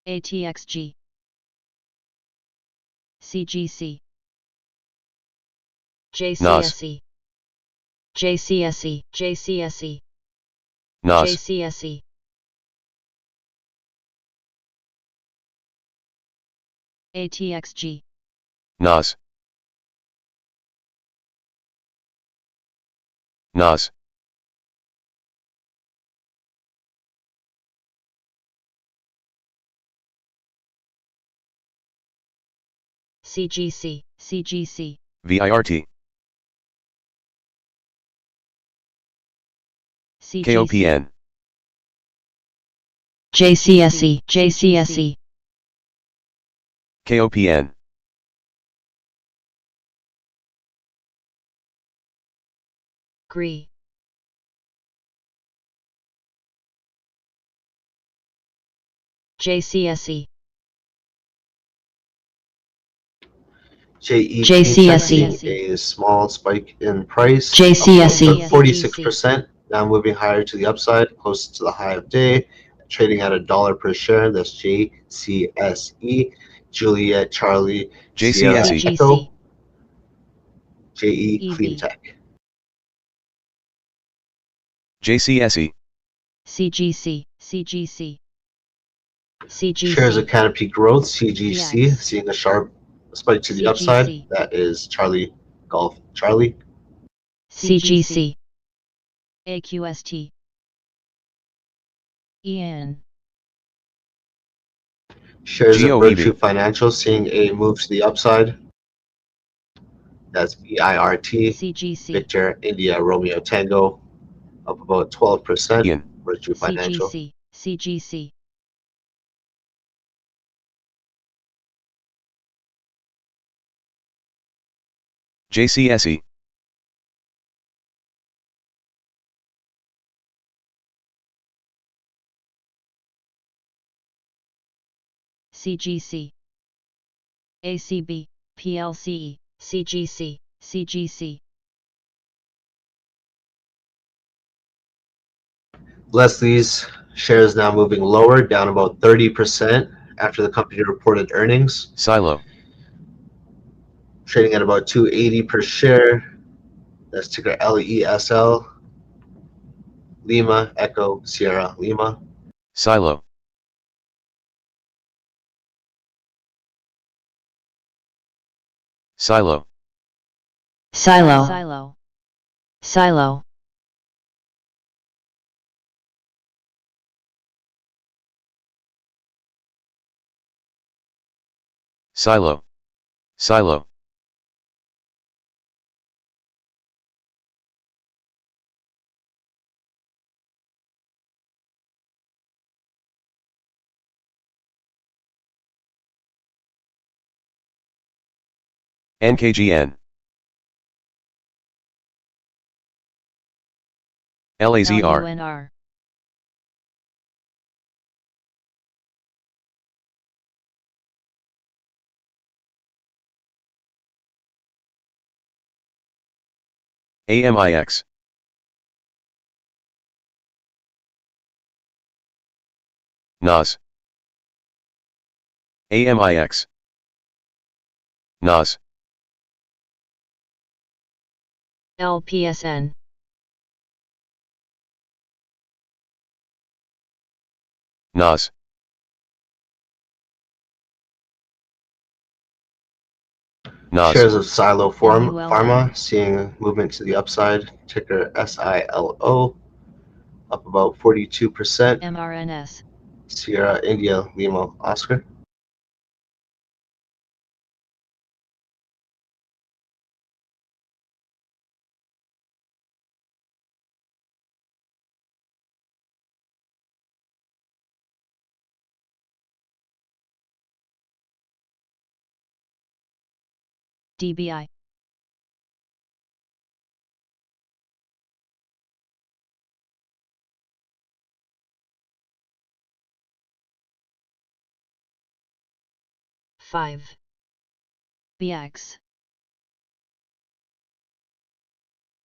ATXG. CGC. JCSE. JCSE, JCSE. NAS, JCSE. ATXG. NAS, NAS, CGC. CGC. VIRT, CGC, KOPN, JCSE, JCSE, KOPN, GRE, JCSE, JE JCSE. seeing a small spike in price, JCSE. 46%, now moving higher to the upside, close to the high of day, trading at $1 per share. That's JCSE, Juliet, Charlie, Sierra, JCSE, Echo, JE EV. Clean Tech. JCSE, CGC, CGC, Shares of CGC, Canopy Growth, CGC, DX. seeing a sharp spike to the upside. CGC. That is Charlie Golf Charlie. CGC, AQST, EN, Shares of GOEV. Virtue Financial, seeing a move to the upside. That's VIRT, CGC, Victor India Romeo Tango, up about 12%. Ian, Virtue Financial. CGC, CGC, JCSE, CGC, ACB, PLCE, CGC, CGC, Leslie's shares now moving lower, down about 30% after the company reported earnings, Silo, trading at about $2.80 per share. That's ticker LESL. Lima, Echo, Sierra, Lima. Silo, Silo, Silo, Silo, Silo, Silo, Silo, NKGN, LAZR, LUNR, AMIX, NAS, AMIX, NAS, LPSN, NAS, NAS, Shares of Silo LULR. Pharma seeing movement to the upside, ticker SILO, up about 42%. MRNS, Sierra, India, Lima, Oscar. DBI, five, BX,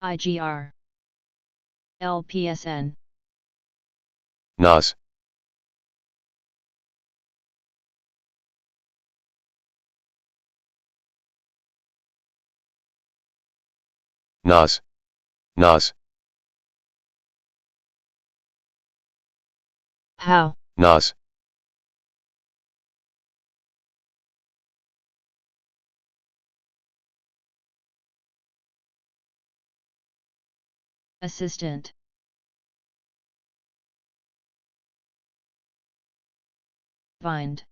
IGR, LPSN, NAS, NAS, NAS, How, NAS, Assistant, Bind,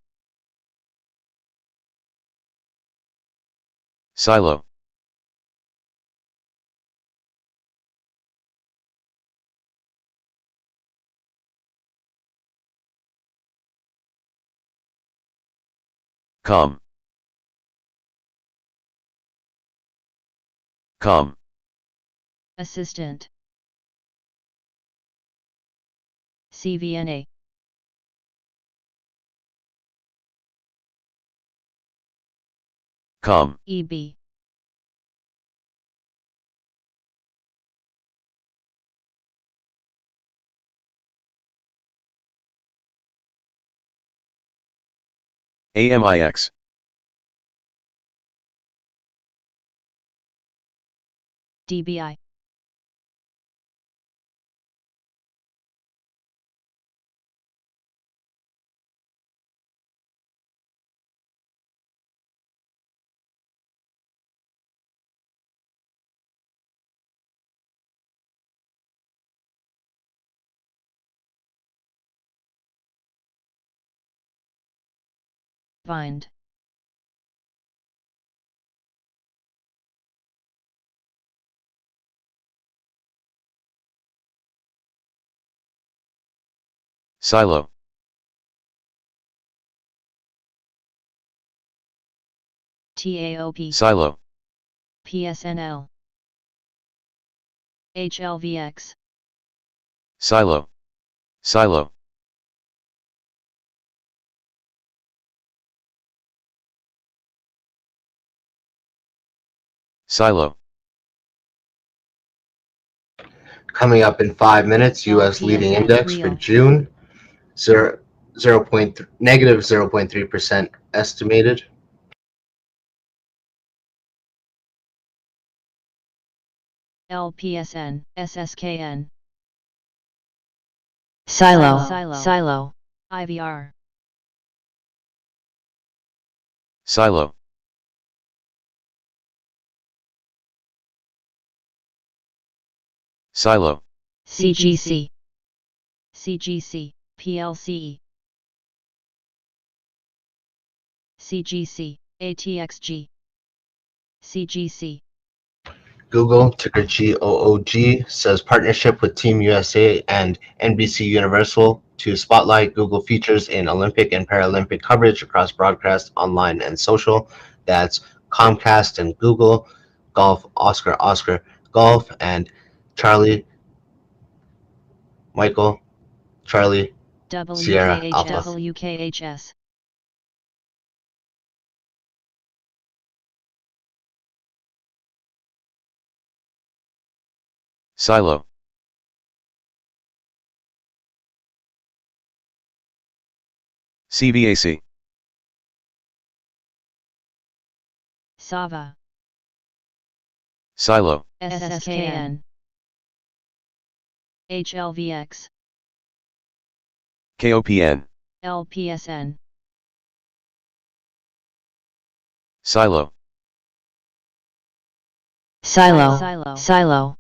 Silo, Com. Com. Assistant. CVNA. Com. EB. AMIX. DBI. Find. Silo. TAOP. Silo. PSNL. HLVX. Silo. Silo. Silo. Coming up in 5 minutes, U.S. leading LPSN index for real. June, 0.3% estimated. LPSN. SSKN. Silo. Silo. Silo. IVR. Silo. Silo. CGC. CGC. PLCE. CGC. ATXG. CGC. Google, ticker GOOG, says partnership with Team USA and NBC Universal to spotlight Google features in Olympic and Paralympic coverage across broadcast, online, and social. That's Comcast and Google, Golf, Oscar, Golf, and Charlie, Michael, Charlie, Sierra, Alpha. WKHS. Silo. CVAC. Sava. Silo. SSKN. HLVX. KOPN. LPSN. Silo. Silo. Silo. Silo.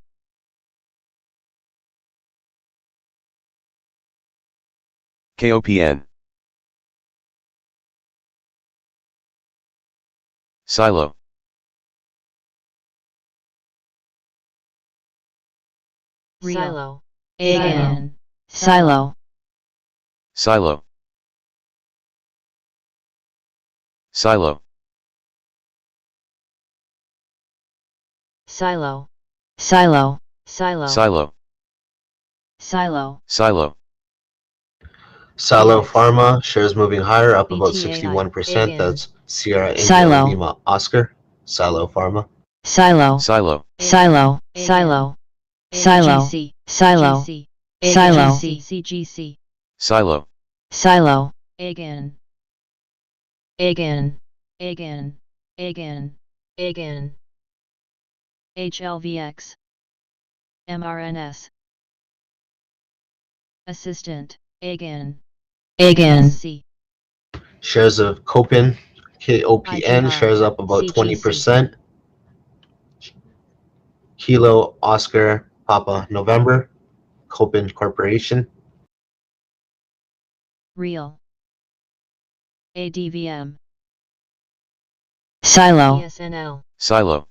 KOPN. Silo. Real. Again. Silo. Silo. Silo. Silo. Silo. Silo. Silo. Silo. Silo. Silo BX. Pharma shares moving higher, up about BTAI. 61%. Again. That's Sierra, India, Silo. Lima, Oscar. Silo Pharma. Silo. Silo. Silo. Silo. Silo. AGC. Silo. GC. Silo. AGC. CGC. Silo. Silo. Again. Again. Again. Again. Again. HLVX. MRNS. Assistant. Again. Again. SC. Shares of Kopin, KOPN, IGR. shares up about CGC. 20%. Kilo, Oscar, Papa, November, Kopin Corporation. Real. ADVM. Silo. PSNL. Silo.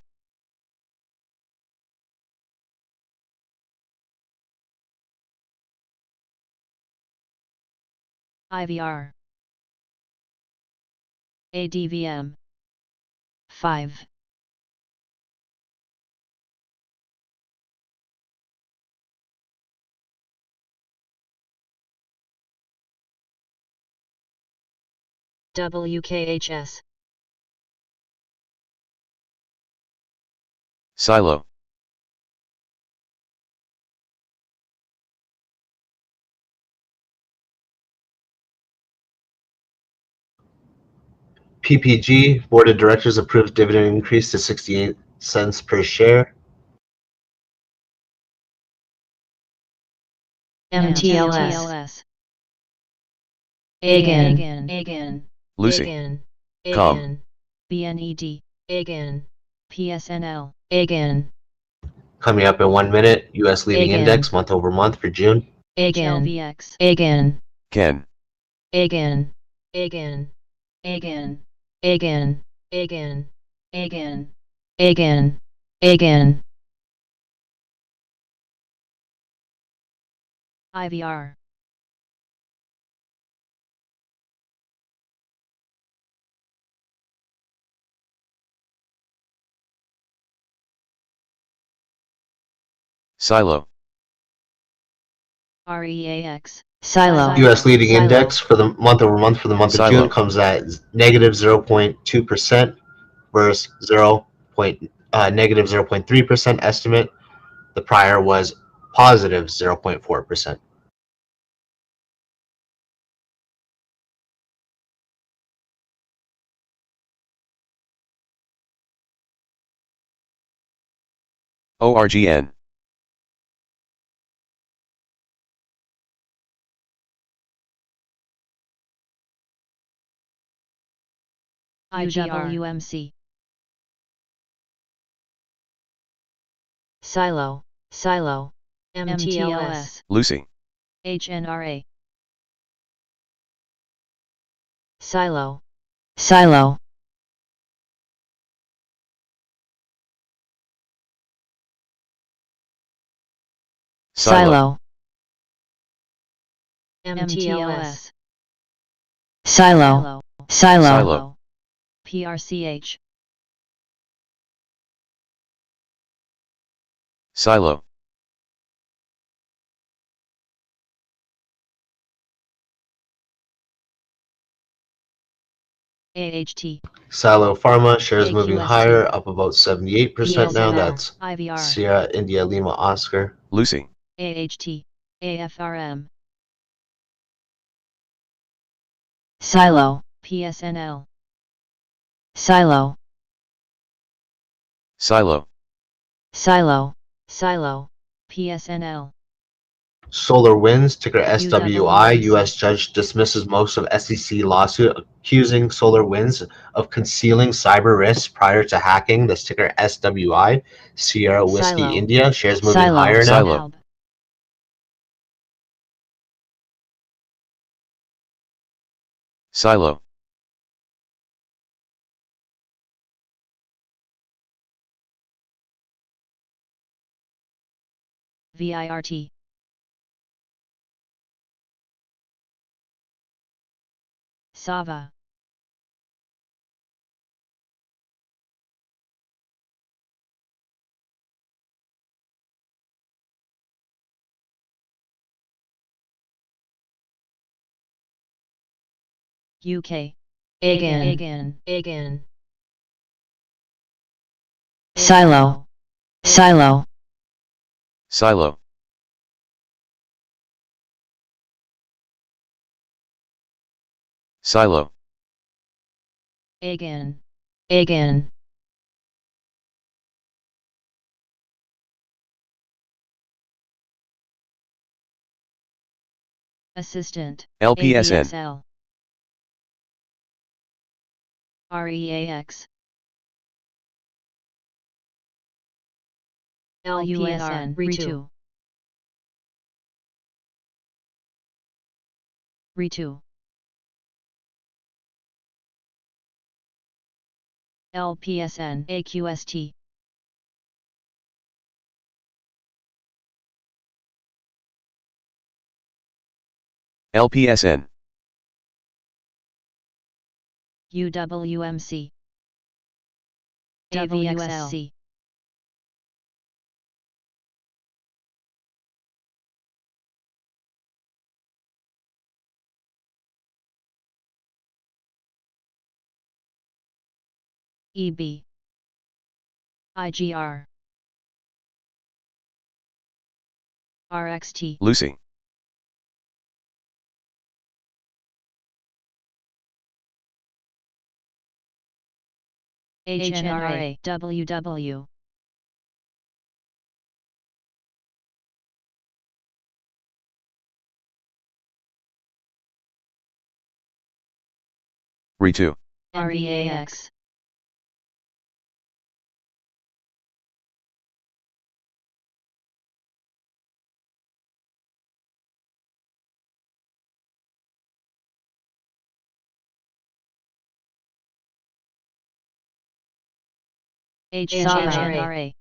IVR. ADVM 5. WKHS Silo. PPG, Board of Directors approved dividend increase to 68 cents per share. MTLS. Again. Lucy. Again. BNED. Again. PSNL. Again. Coming up in 1 minute, U.S. leading Again. index month over month for June. HLVX. Again. Ken. Again. Again. Again. Again. Again. Again. Again. Again. IVR. Silo. REAX. Silo. U.S. leading Silo. index for the month over month for the month of Silo. June comes at negative 0.2% versus negative 0.3% estimate. The prior was positive 0.4%. ORGN. IWMC. Silo. Silo. MTLS. Lucy. HNRA. Silo. Silo. Silo. MTLS. Silo. Silo. Silo. PRCH. Silo. AHT. Silo Pharma shares moving AQST. higher, up about 78% now. PSNL. That's IVR. Sierra India Lima Oscar. Lucy. AHT. AFRM. Silo. PSNL. Silo. Silo. Silo. Silo. PSNL. Solar Winds, ticker SWI, UWMC. U.S. judge dismisses most of SEC lawsuit accusing Solar Winds of concealing cyber risks prior to hacking. That's ticker SWI. Sierra Whiskey Silo. India, shares moving Silo. higher now. Silo. NALB. Silo. VIRT. Sava. UK. Again. Again. Silo. Silo. Silo. Silo. Again. Again. Assistant. LPSN. ABXL. REAX. LUNR. Ritu. Ritu. LPSN. AQST. LPSN. UWMC, AVXL, EB, IGR, RXT, Lucy, HNRA, WW, RE2, REAX, HNRA,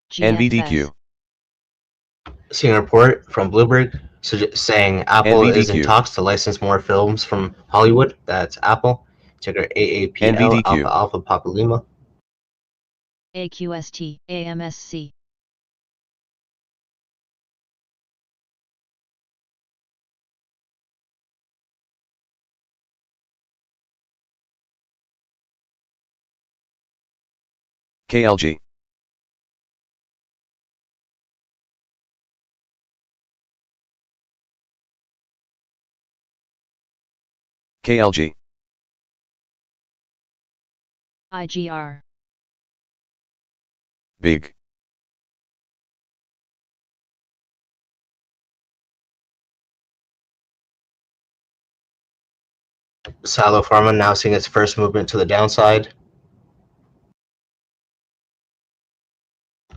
NVDQ, Seeing a report from Bloomberg saying Apple is in NVDQ. talks to license more films from Hollywood. That's Apple. Ticker AAPL, NVDQ. Alpha Alpha Papa Lima. AQST, AMSC, KLG, KLG, IGR, Big, Silo Pharma announcing its first movement to the downside.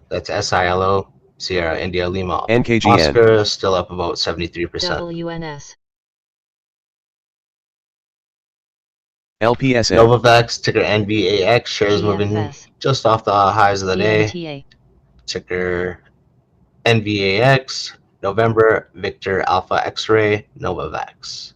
That's SILO, Sierra India Lima. NKGN, Oscar still up about 73%. WNS, LPSN, Novavax, ticker NVAX, shares moving TFS, just off the highs of the day. DMTA, Ticker NVAX, November, Victor Alpha X-Ray, Novavax.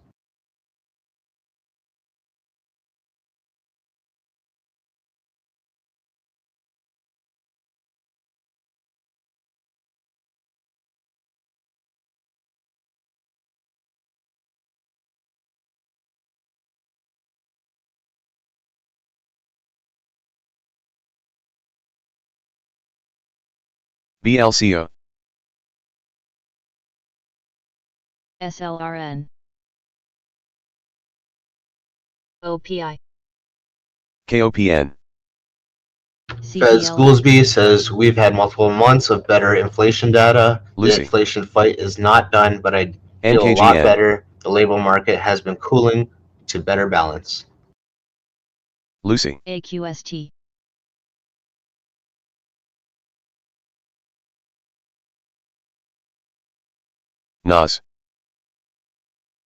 BLCO, SLRN, OPI, KOPN, Feds Goolsbee says we've had multiple months of better inflation data. The Lucy, inflation fight is not done, but I feel a lot NKGN, better. The labor market has been cooling to better balance. Lucy, AQST, NAS,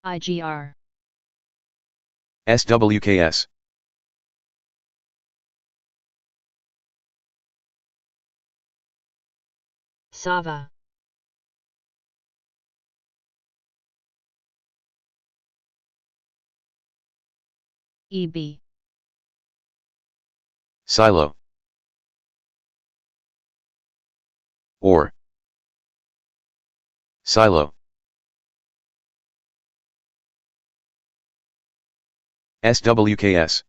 IGR, SWKS, SAVA, EB, Silo, OR, Silo, SWKS,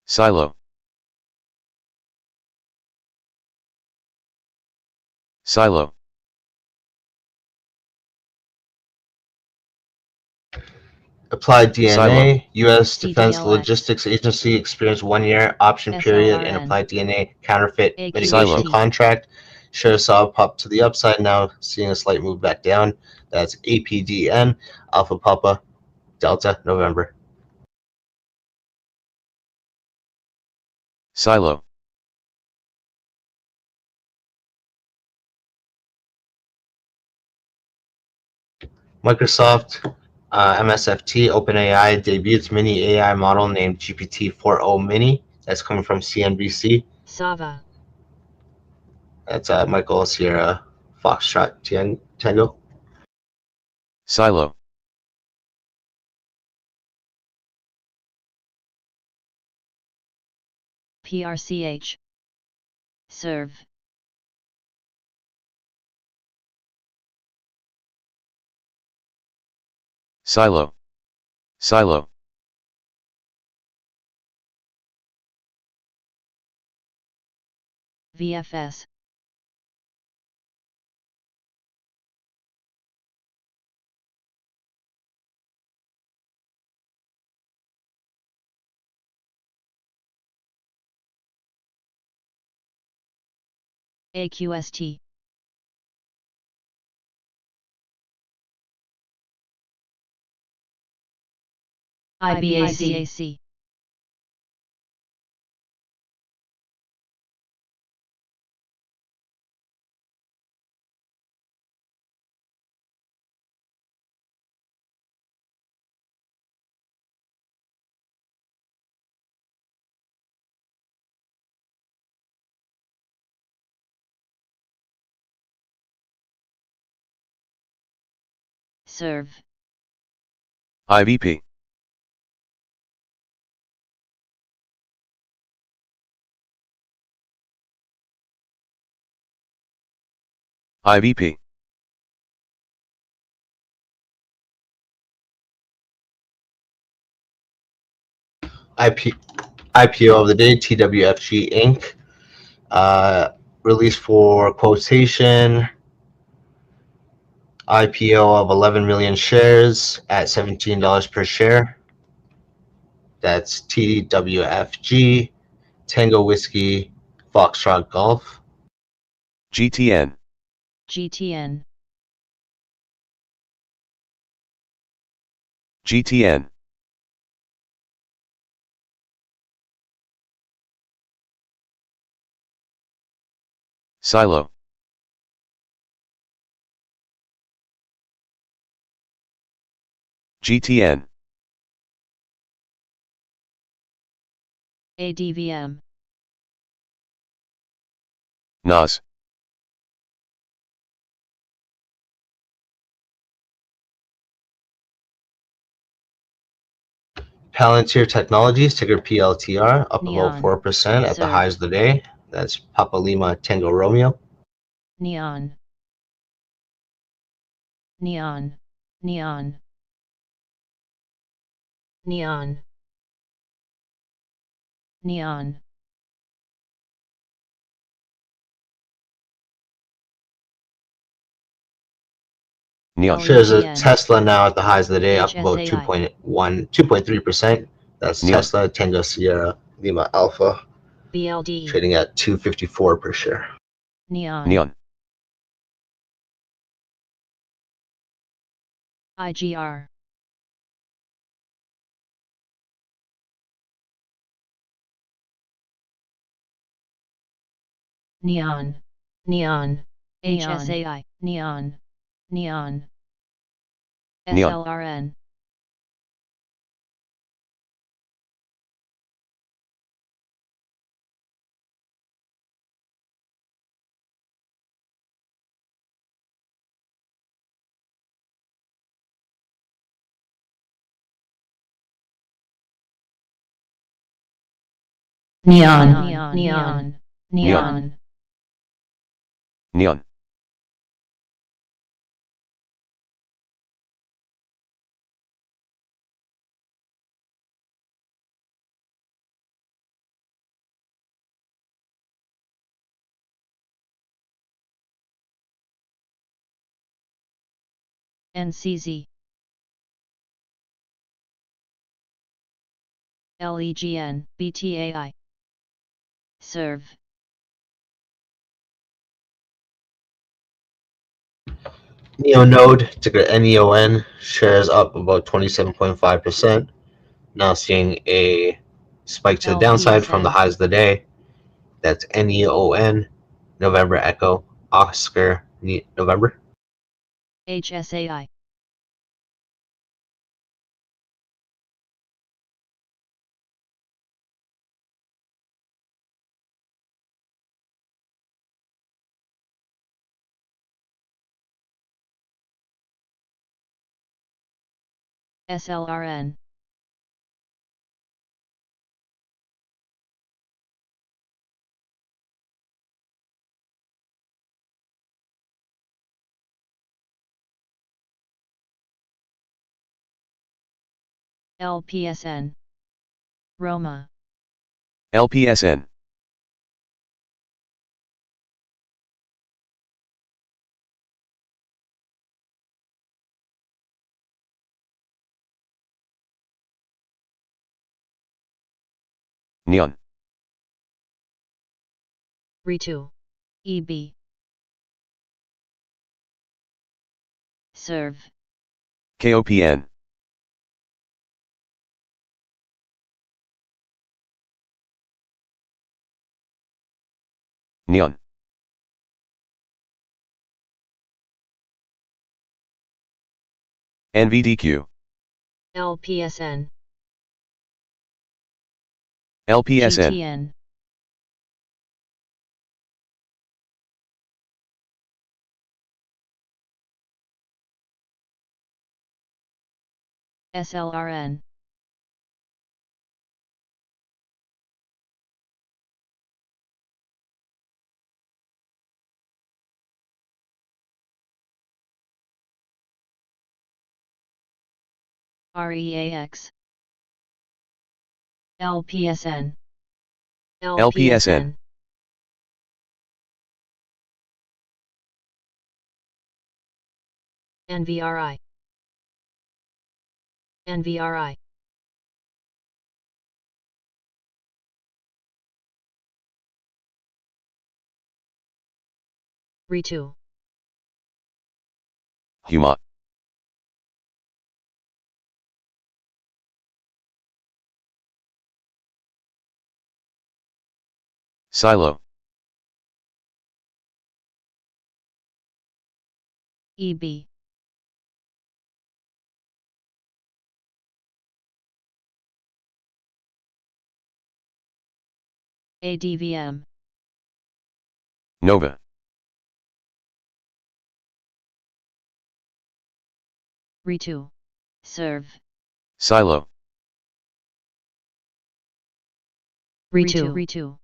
Silo, Silo, Applied DNA, U.S. Defense CDLX, Logistics Agency experienced 1-year option period in SLRN, Applied DNA counterfeit AQST, mitigation contract. Shares saw a pop to the upside, now seeing a slight move back down. That's APDN, Alpha Papa, Delta, November. Silo, Microsoft, MSFT, OpenAI debuts mini AI model named GPT-4o Mini. That's coming from CNBC. SAVA, That's Michael Sierra Foxtrot Tango. Silo. PRCH. Serve. Silo. Silo. VFS. AQST. IBAC. Serve. IVP. IVP. IPO of the day, TWFG Inc. Release for quotation. IPO of 11 million shares at $17 per share. That's TWFG, Tango Whiskey, Foxtrot Golf. GTN. GTN. GTN. Silo. GTN. ADVM. NAS. Palantir Technologies, ticker PLTR, up about Neon. 4% at the Serve. highs of the day. That's Papa Lima Tango Romeo. Neon. Neon. Neon. Neon. Neon. Neon. Shares of LEGN. Tesla now at the highs of the day, up about HSAI. 2.3%. That's Neon. Tesla, Tango Sierra, Lima Alpha, BLD. trading at $2.54 per share. Neon. Neon. IGR. Neon. Neon. HSAI. Neon. Neon. Neon. SLRN. Neon. Neon. Neon. Neon. Neon. NCZ. LEGN. BTAI. Serve. Neonode, ticker NEON, shares up about 27.5%. Now seeing a spike to the downside from the LPSN. highs of the day. That's NEON, November Echo, Oscar, November. HSAI. SLRN. LPSN. Roma. LPSN. Neon. Ritu. EB. Serve. KOPN. Neon. NVDQ. LPSN. LPSN. GTN. SLRN. REAX. LPSN. LPSN. NVRI. NVRI. Ritu. Huma. Silo. EB. ADVM. Nova. Ritu. Serve. Silo. Ritu. Ritu.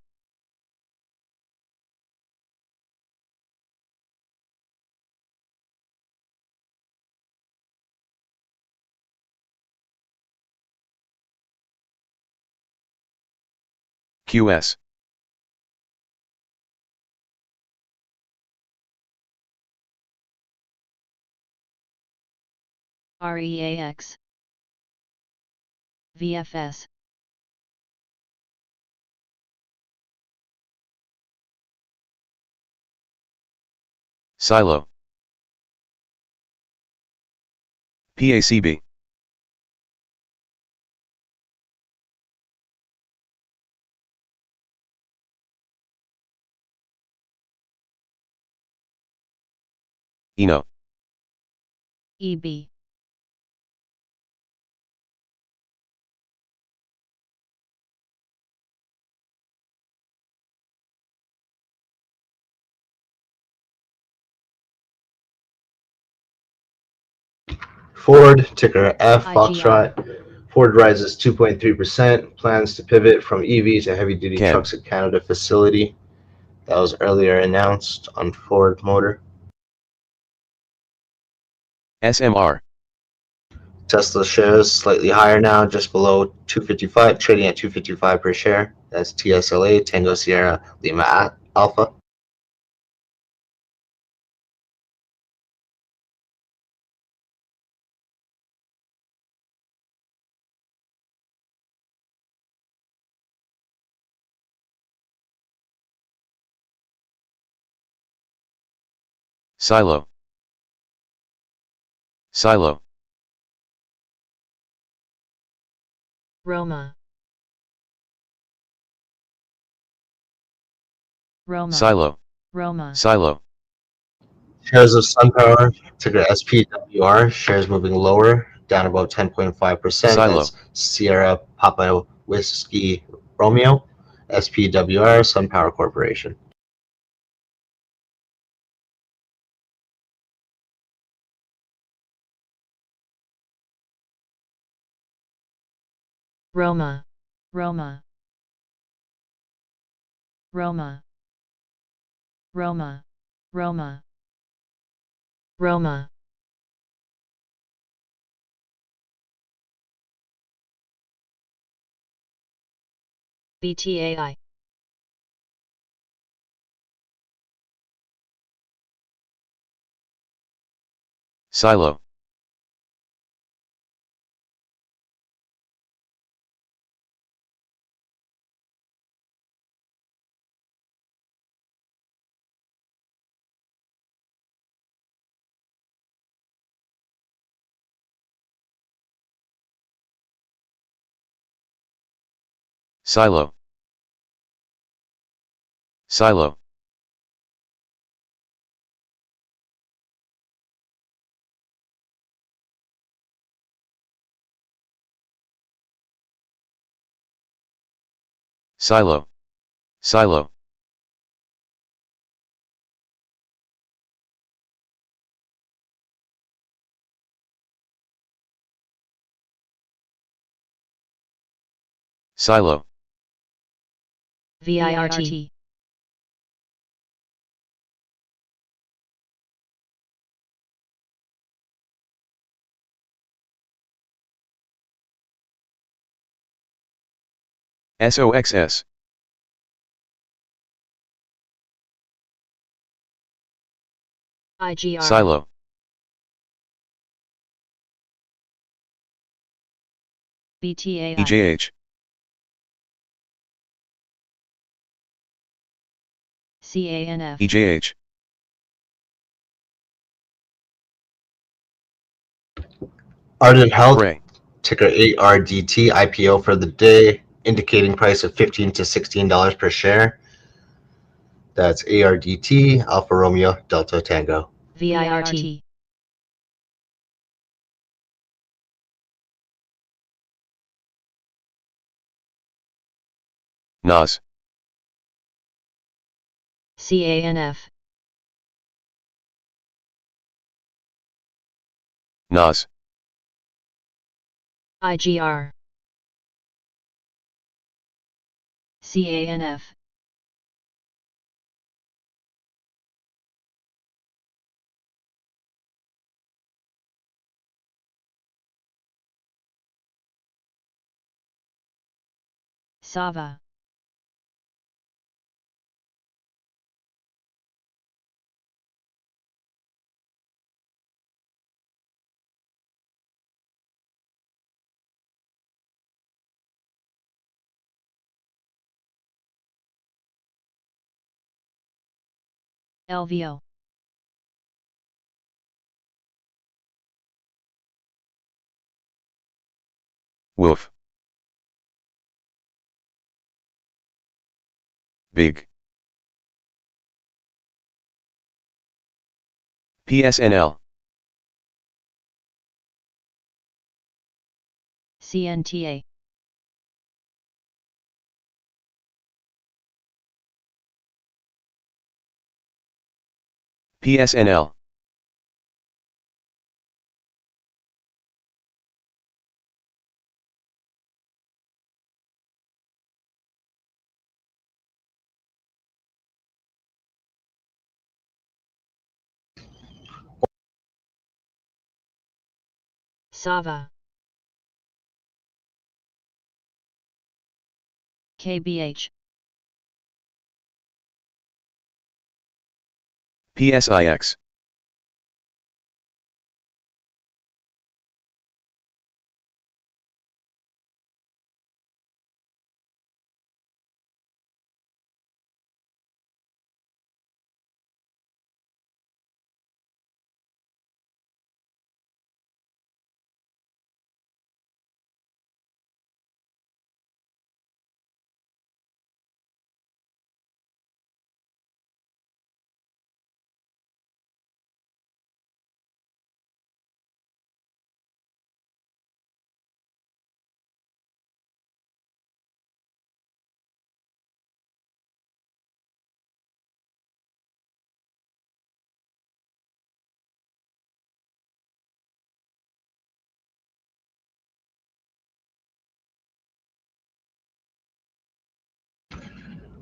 QS. REAX. VFS. Silo. PACB. Eno. EB. Ford, ticker F, IGI. Foxtrot. Ford rises 2.3%, plans to pivot from EV to heavy-duty Ken. trucks at Canada facility. That was earlier announced on Ford Motor. SMR. Tesla shares slightly higher now, just below 255, trading at 255 per share. That's TSLA, Tango Sierra Lima Alpha. Silo. Silo. Roma. Roma. Silo. Roma. Silo. Shares of SunPower, ticker SPWR, shares moving lower, down about 10.5%. Silo. That's Sierra Papa Whiskey Romeo, SPWR, SunPower Corporation. Roma, Roma, Roma, Roma, Roma, Roma. BTAI. Silo. Silo. Silo. Silo. Silo. Silo. VIRT. SOXS. IGR. Silo. BTAI. EJH. CANF. EJH. Ardent Health, Gray. ticker ARDT, IPO for the day, indicating price of $15 to $16 per share. That's ARDT, Alpha Romeo, Delta Tango. VIRT. NAS. CANF. NAS. IGR. CANF. Sava. LVO. Woof. Big. PSNL. CNTA. PSNL. Sava. KBH. PSIX.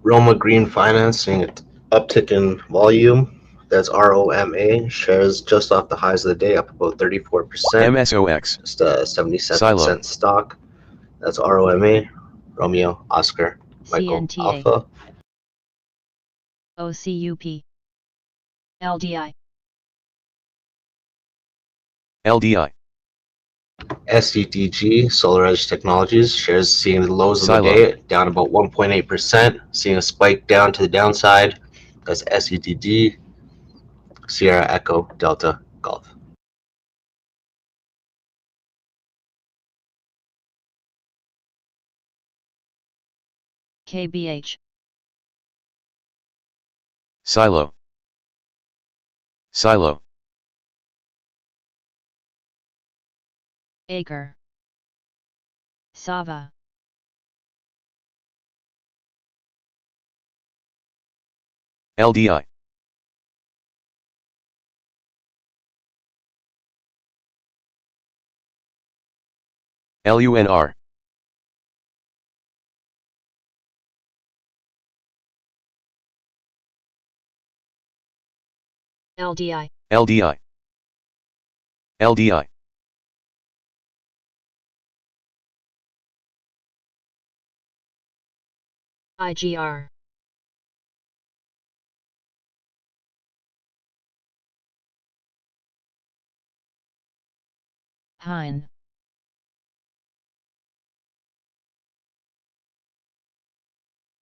Roma Green Finance seeing an uptick in volume. That's ROMA. Shares just off the highs of the day, up about 34%. MSOX. Just a 77 Silo. cent stock. That's ROMA. Romeo, Oscar, Michael, CNTA. Alpha. OCUP. LDI. LDI. SCTG, Solar Edge Technologies, shares seeing the lows of the Silo. day, down about 1.8%, seeing a spike down to the downside. That's SCTG, Sierra Echo Delta Golf. KBH. Silo. Silo. Acre. Sava. LDI. LUNR. LDI. LDI. LDI. IGR. Hein.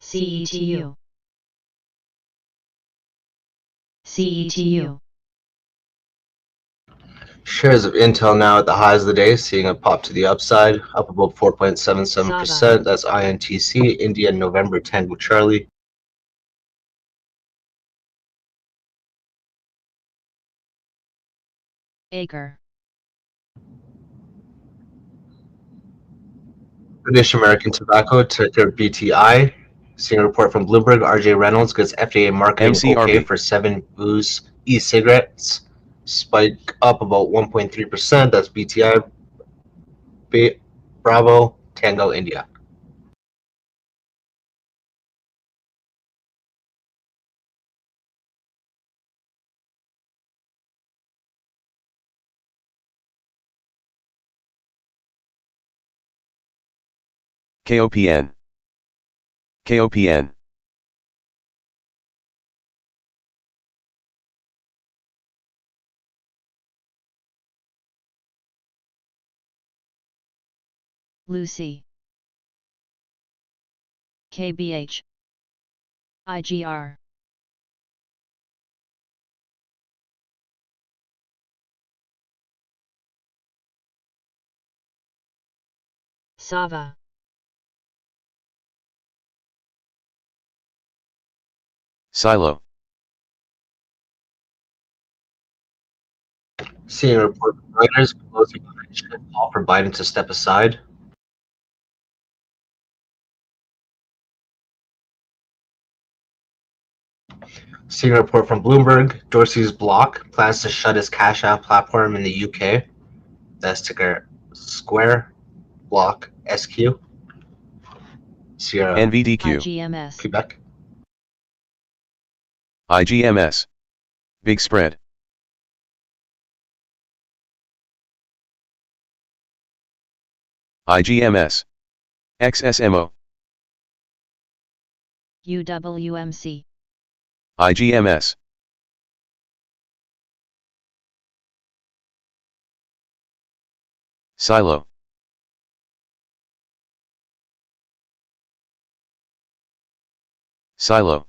CETU. CETU. Shares of Intel now at the highs of the day, seeing a pop to the upside, up about 4.77%. Sava. That's INTC, India November Tango Charlie. Acre. British American Tobacco, ticker BTI. Seeing a report from Bloomberg, RJ Reynolds gets FDA marketing MCRB. okay for 7 booze e-cigarettes. Spike up about 1.3%. That's BTI. Bravo, Tango, India. KOPN. KOPN. Lucy. KBH. IGR. Sava. Silo. Seeing a report from Reuters, Pelosi call for Biden to step aside. Seeing a report from Bloomberg, Dorsey's Block plans to shut his Cash App platform in the UK. That's ticker Square Block SQ. Sierra NVDQ. IGMS. Quebec. IGMS. Big spread. IGMS. XSMO. UWMC. IGMS. Silo. Silo.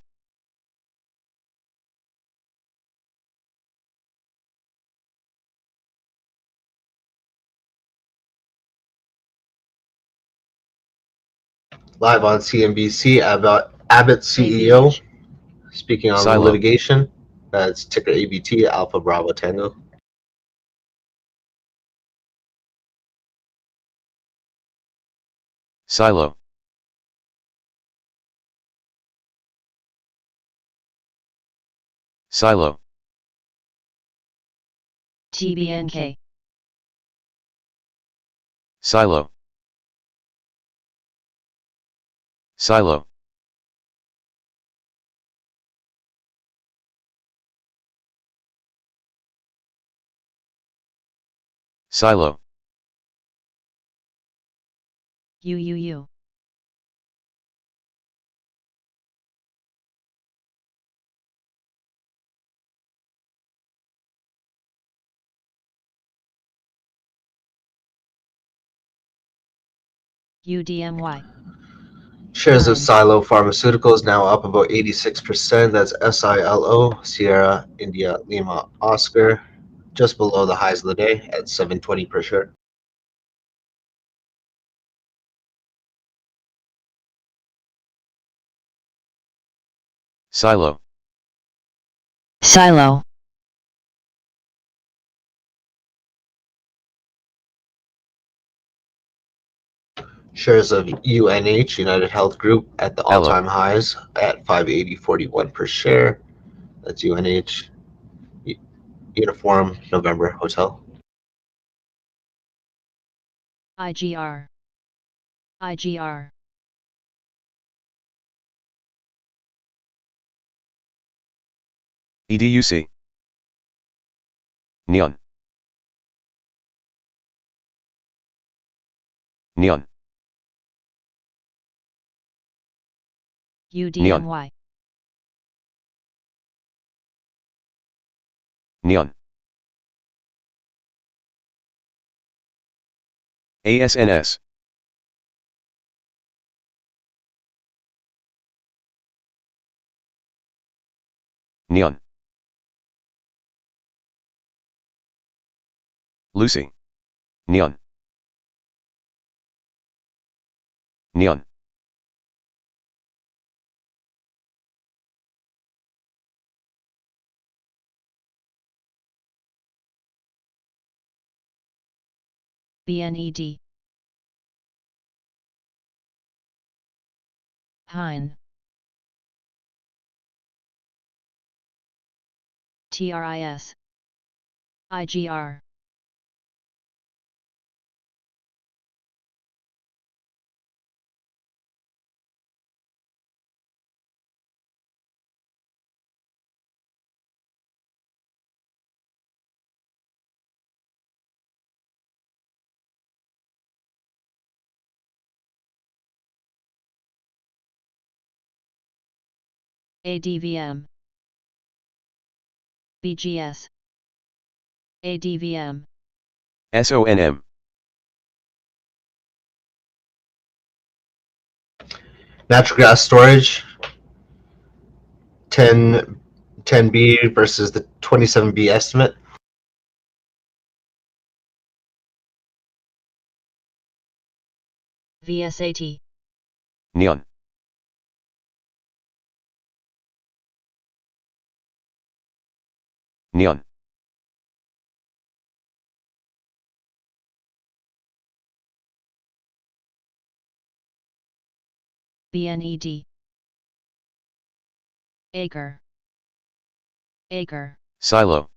Live on CNBC about Abbott CEO KBH. speaking on Silo. litigation. That's ticker ABT, Alpha Bravo Tango. Silo. Silo. TBNK. Silo. Silo. Silo. UUU. UDMY. Shares of Nine. Silo Pharmaceuticals now up about 86%. That's SILO, Sierra, India, Lima, Oscar, just below the highs of the day at 720 per share. Silo. Silo. Shares of UNH, United Health Group, at the Elo. all-time highs at 580.41 per share. That's UNH, Uniform November Hotel. IGR. IGR. EDUC. Neon. Neon. UDMY. Neon. ASNS. Neon. Lucy. Neon. Neon. BNED. Hein. TRIS. IGR. ADVM. BGS. ADVM. SONM. Natural gas storage, 10B versus the 27B estimate. VSAT. Neon. Neon. BNED. Acre. Acre. Silo.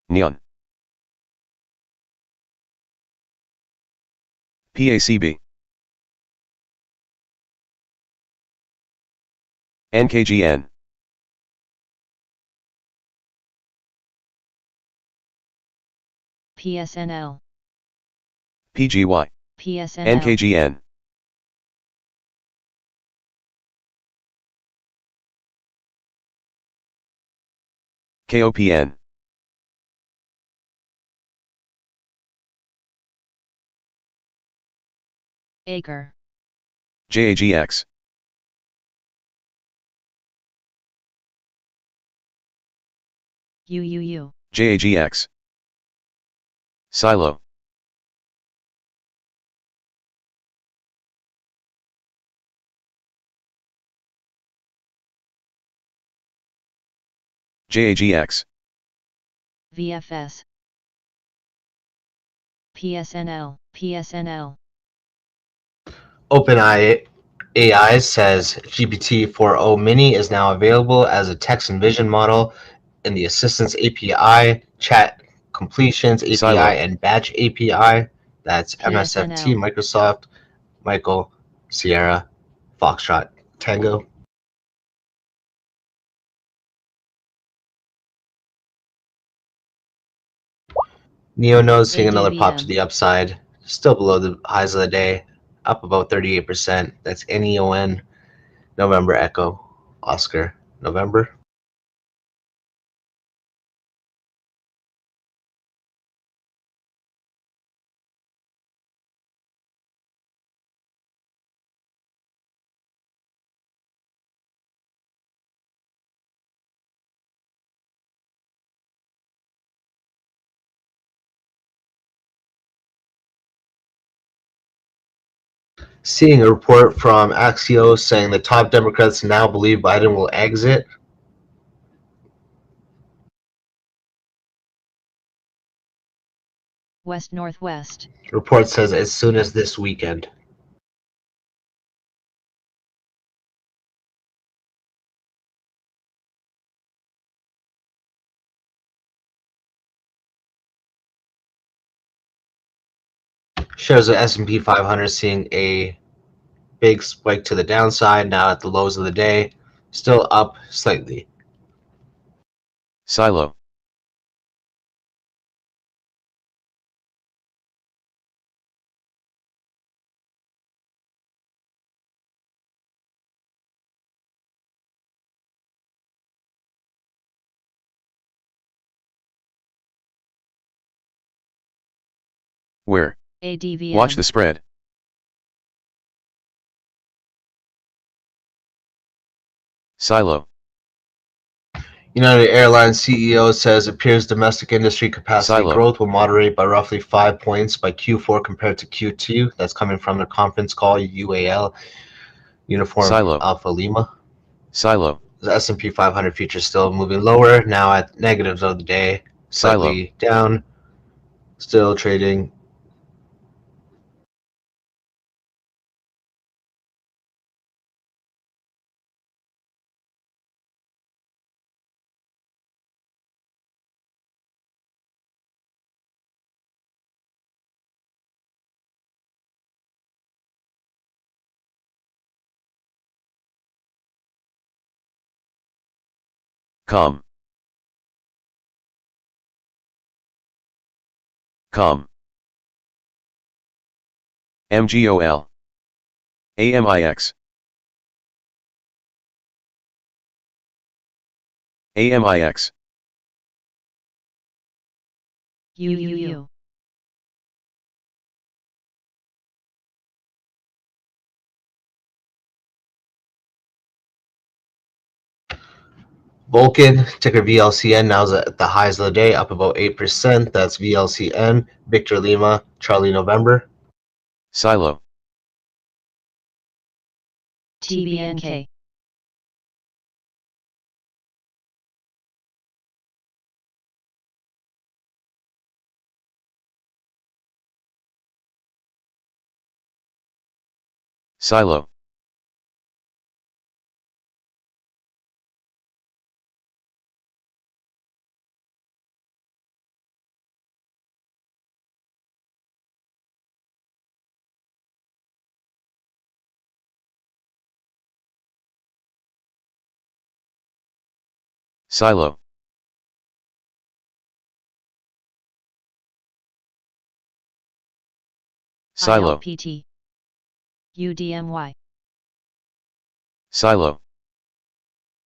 Neon. PACB. NKGN. PSNL. PGY. PSNL. NKGN. KOPN. Acre. JAGX. UUU. JAGX. Silo. JAGX. VFS. PSNL. PSNL. OpenAI AI says GPT-4o Mini is now available as a text and vision model in the Assistance API, Chat Completions API, Silo. and Batch API. That's MSFT, PSNL. Microsoft, Michael, Sierra, Foxtrot, Tango. Neonode seeing another pop to ADVM. the upside, still below the highs of the day, up about 38%. That's NEON, November Echo, Oscar, November. Seeing a report from Axios saying the top Democrats now believe Biden will exit. West Northwest. Report says as soon as this weekend. Shares of S&P 500 seeing a big spike to the downside now at the lows of the day, still up slightly. Silo. Where? ADVM. Watch the spread. Silo. United Airlines CEO says appears domestic industry capacity Silo. growth will moderate by roughly 5 points by Q4 compared to Q2. That's coming from the conference call UAL, Uniform Silo. Alpha Lima. Silo. The S&P 500 future still moving lower, now at negatives of the day, slightly down, still trading. Com. Com. MGOL. AMIX. AMIX. UUU. Vulcan, ticker VLCN, now is at the highs of the day, up about 8%. That's VLCN, Victor Lima, Charlie November. Silo. TBNK. Silo. Silo. Silo. ILPT. UDMY. Silo.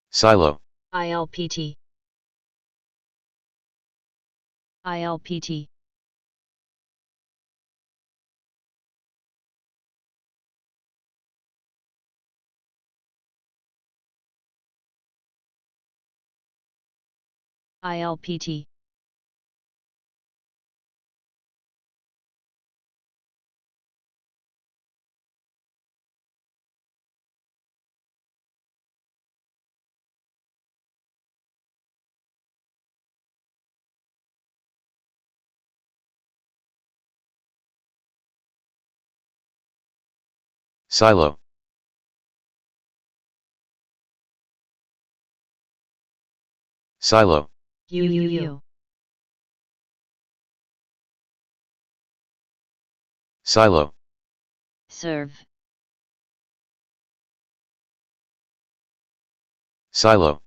Silo. ILPT. ILPT. ILPT. Silo. Silo. UUU. Silo. Serve. Silo.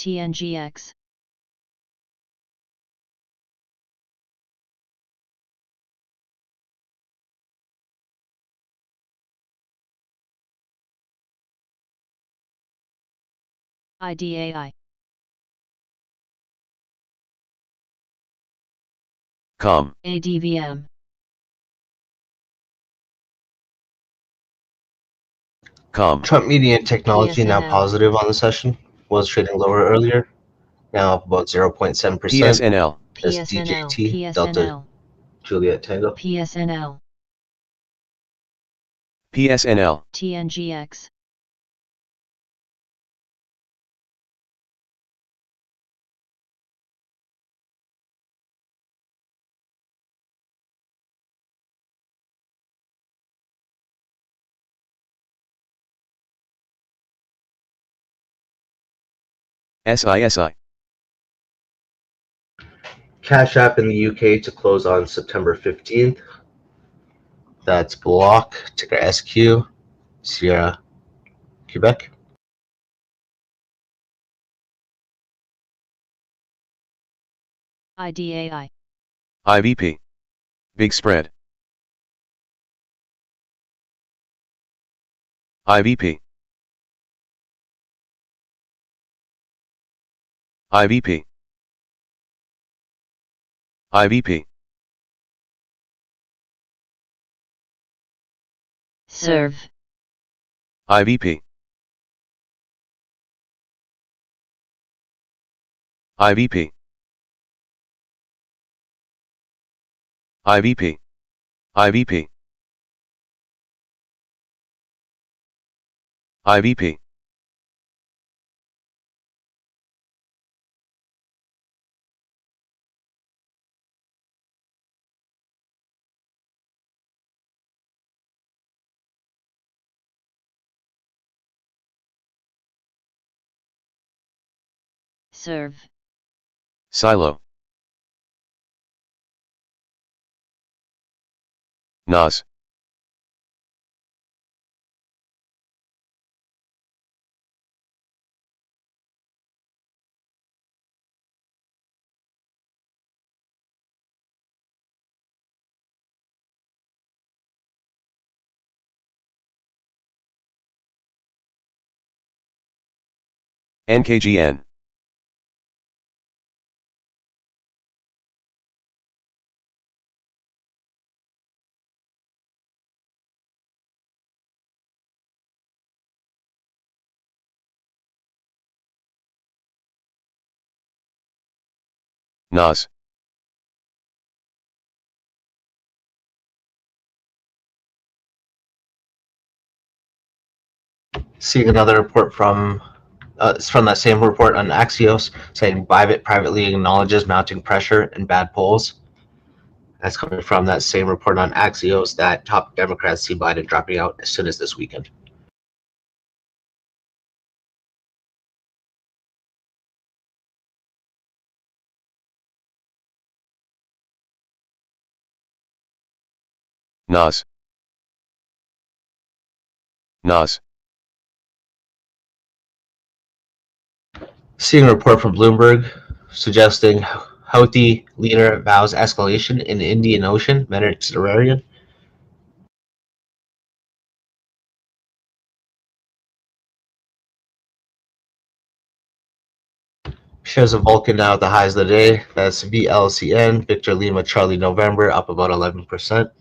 TNGX. IDAI. Com. ADVM. Com. Trump Media and Technology now PSNL. positive on the session. Was trading lower earlier. Now up about 0.7%. PSNL. As PSNL. DJT, Delta PSNL. Juliet Tango. PSNL. PSNL. TNGX. SISI. Cash App in the UK to close on September 15th. That's Block, ticker SQ, Sierra, Quebec. IDAI. IVP. Big spread. IVP. IVP. IVP. serve, IVP. IVP. IVP. IVP. IVP. serve, Silo. NAS. NKGN. NAS. Seeing another report from it's from that same report on Axios saying Bybit privately acknowledges mounting pressure and bad polls. That's coming from that same report on Axios that top Democrats see Biden dropping out as soon as this weekend. NAS. NAS. Seeing a report from Bloomberg suggesting Houthi leader vows escalation in the Indian Ocean Mediterranean. Shares of Vulcan now at the highs of the day. That's VLCN, Victor Lima, Charlie November, up about 11%.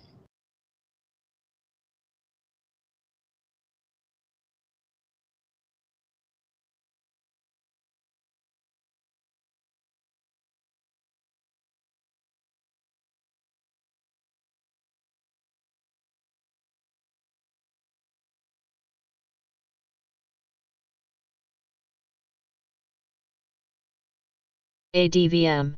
ADVM,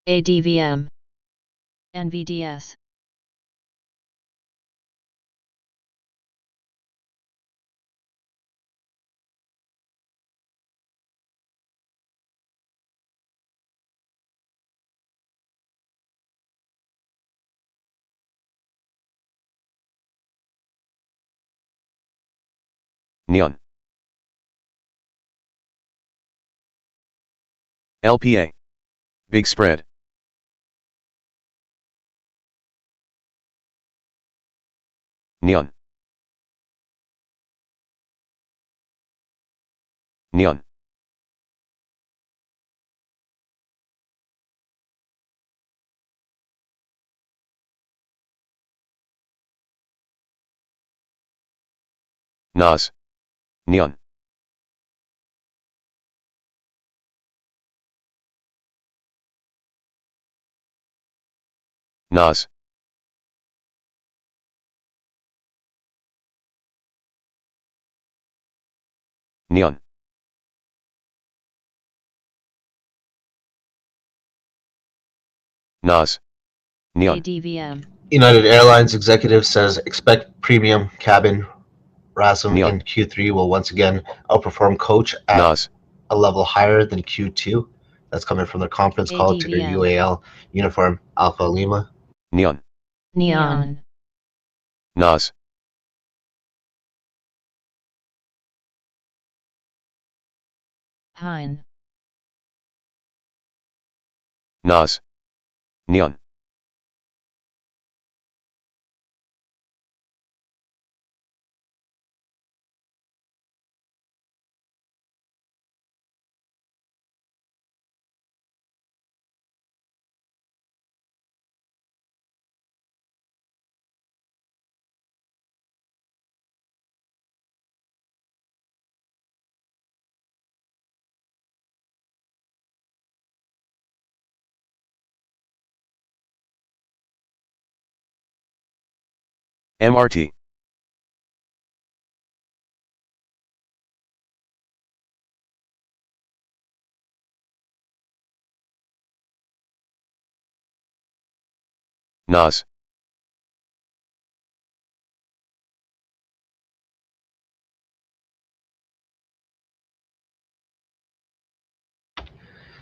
ADVM, NVDS. Neon. LPA. Big spread. Neon. Neon. NAS. Neon. NAS. Neon. NAS. Neon. ADVM. United Airlines executive says expect premium cabin RASM Neon. in Q3 will once again outperform coach at NAS. a level higher than Q2. That's coming from their conference call to their ADVM. UAL uniform Alpha Lima. Neon. Neon. NAS. Hein. NAS. Neon. MRT. NAS.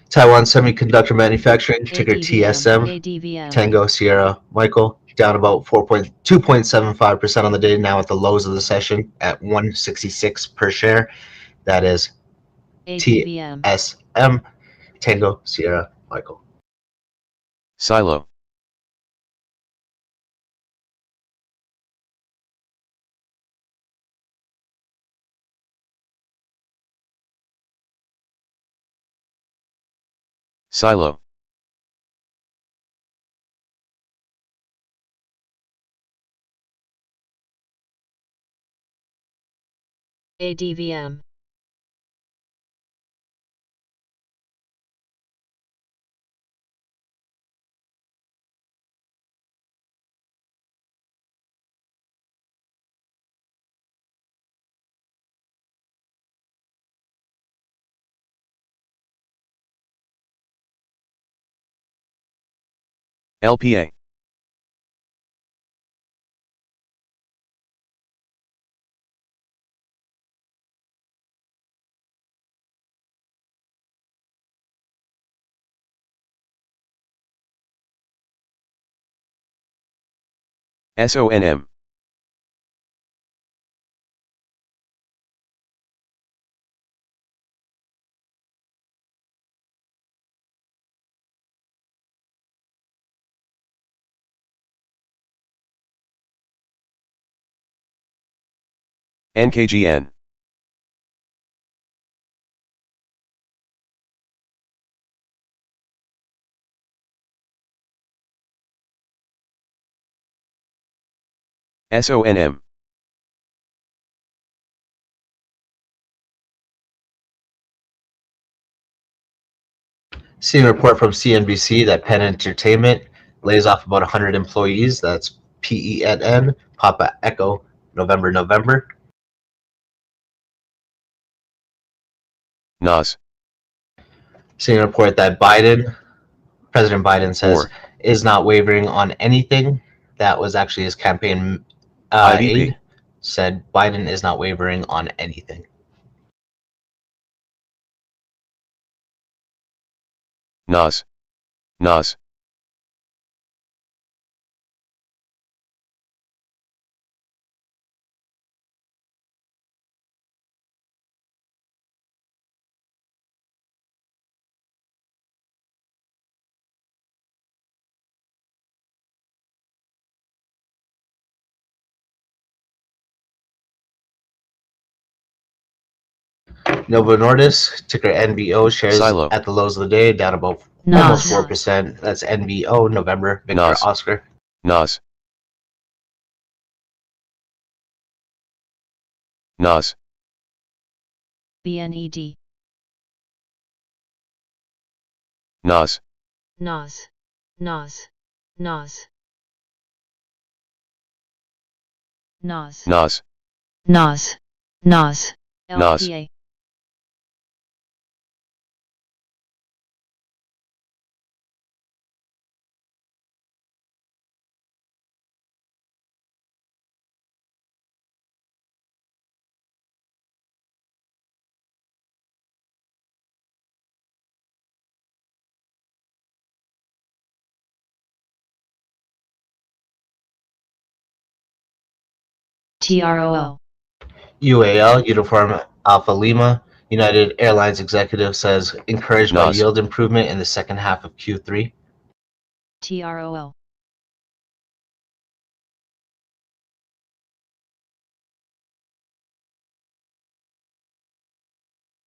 Taiwan Semiconductor Manufacturing, ticker ADVM. TSM, ADVM. Tango Sierra Michael, down about 2.75% on the day, now at the lows of the session at 166 per share. That is ADVM. TSM, Tango Sierra Michael. Silo. Silo. ADVM. LPA. SONM. NKGN. SONM. Seeing a report from CNBC that Penn Entertainment lays off about 100 employees. That's PENN, Papa Echo, November. NAS. Seeing a report that President Biden says, Or. is not wavering on anything. That was actually his campaign IVP. aide, said Biden is not wavering on anything. NAS. NAS. Novo Nordisk, ticker NVO, shares Silo. at the lows of the day, down about Nos. almost 4%. That's NVO, November, Victor Nos. Oscar. Nas. Nas. BNED. Nas. NOS. NOS. NOS. NOS. Nas. Nos. Nos. NOS. LPA. TROO. UAL, Uniform Alpha Lima, United Airlines executive says encouraged by Nos. yield improvement in the second half of Q3. TROO.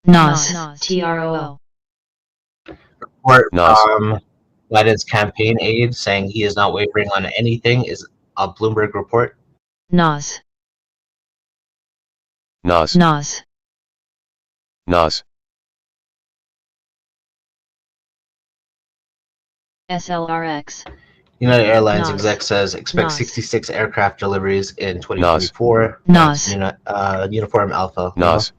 Nos. TROO. Report Nos. from Biden's campaign aide saying he is not wavering on anything is a Bloomberg report. Nos. Nas. Nos. Nas. SLRX. United Airlines Nos. exec says expect Nos. 66 aircraft deliveries in 2024. Nos. Uniform Alpha Lima. Nas.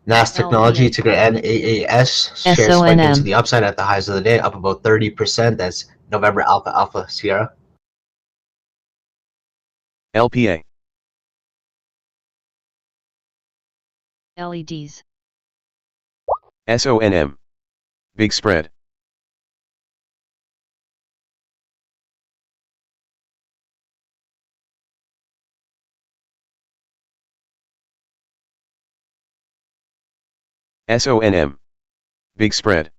NAS Technology, LPA. ticker NAAS, shares spiked SONM. into the upside at the highs of the day, up about 30%. That's November Alpha Alpha Sierra. LPA. LEDs. SONM. Big spread. SONM. Big spread.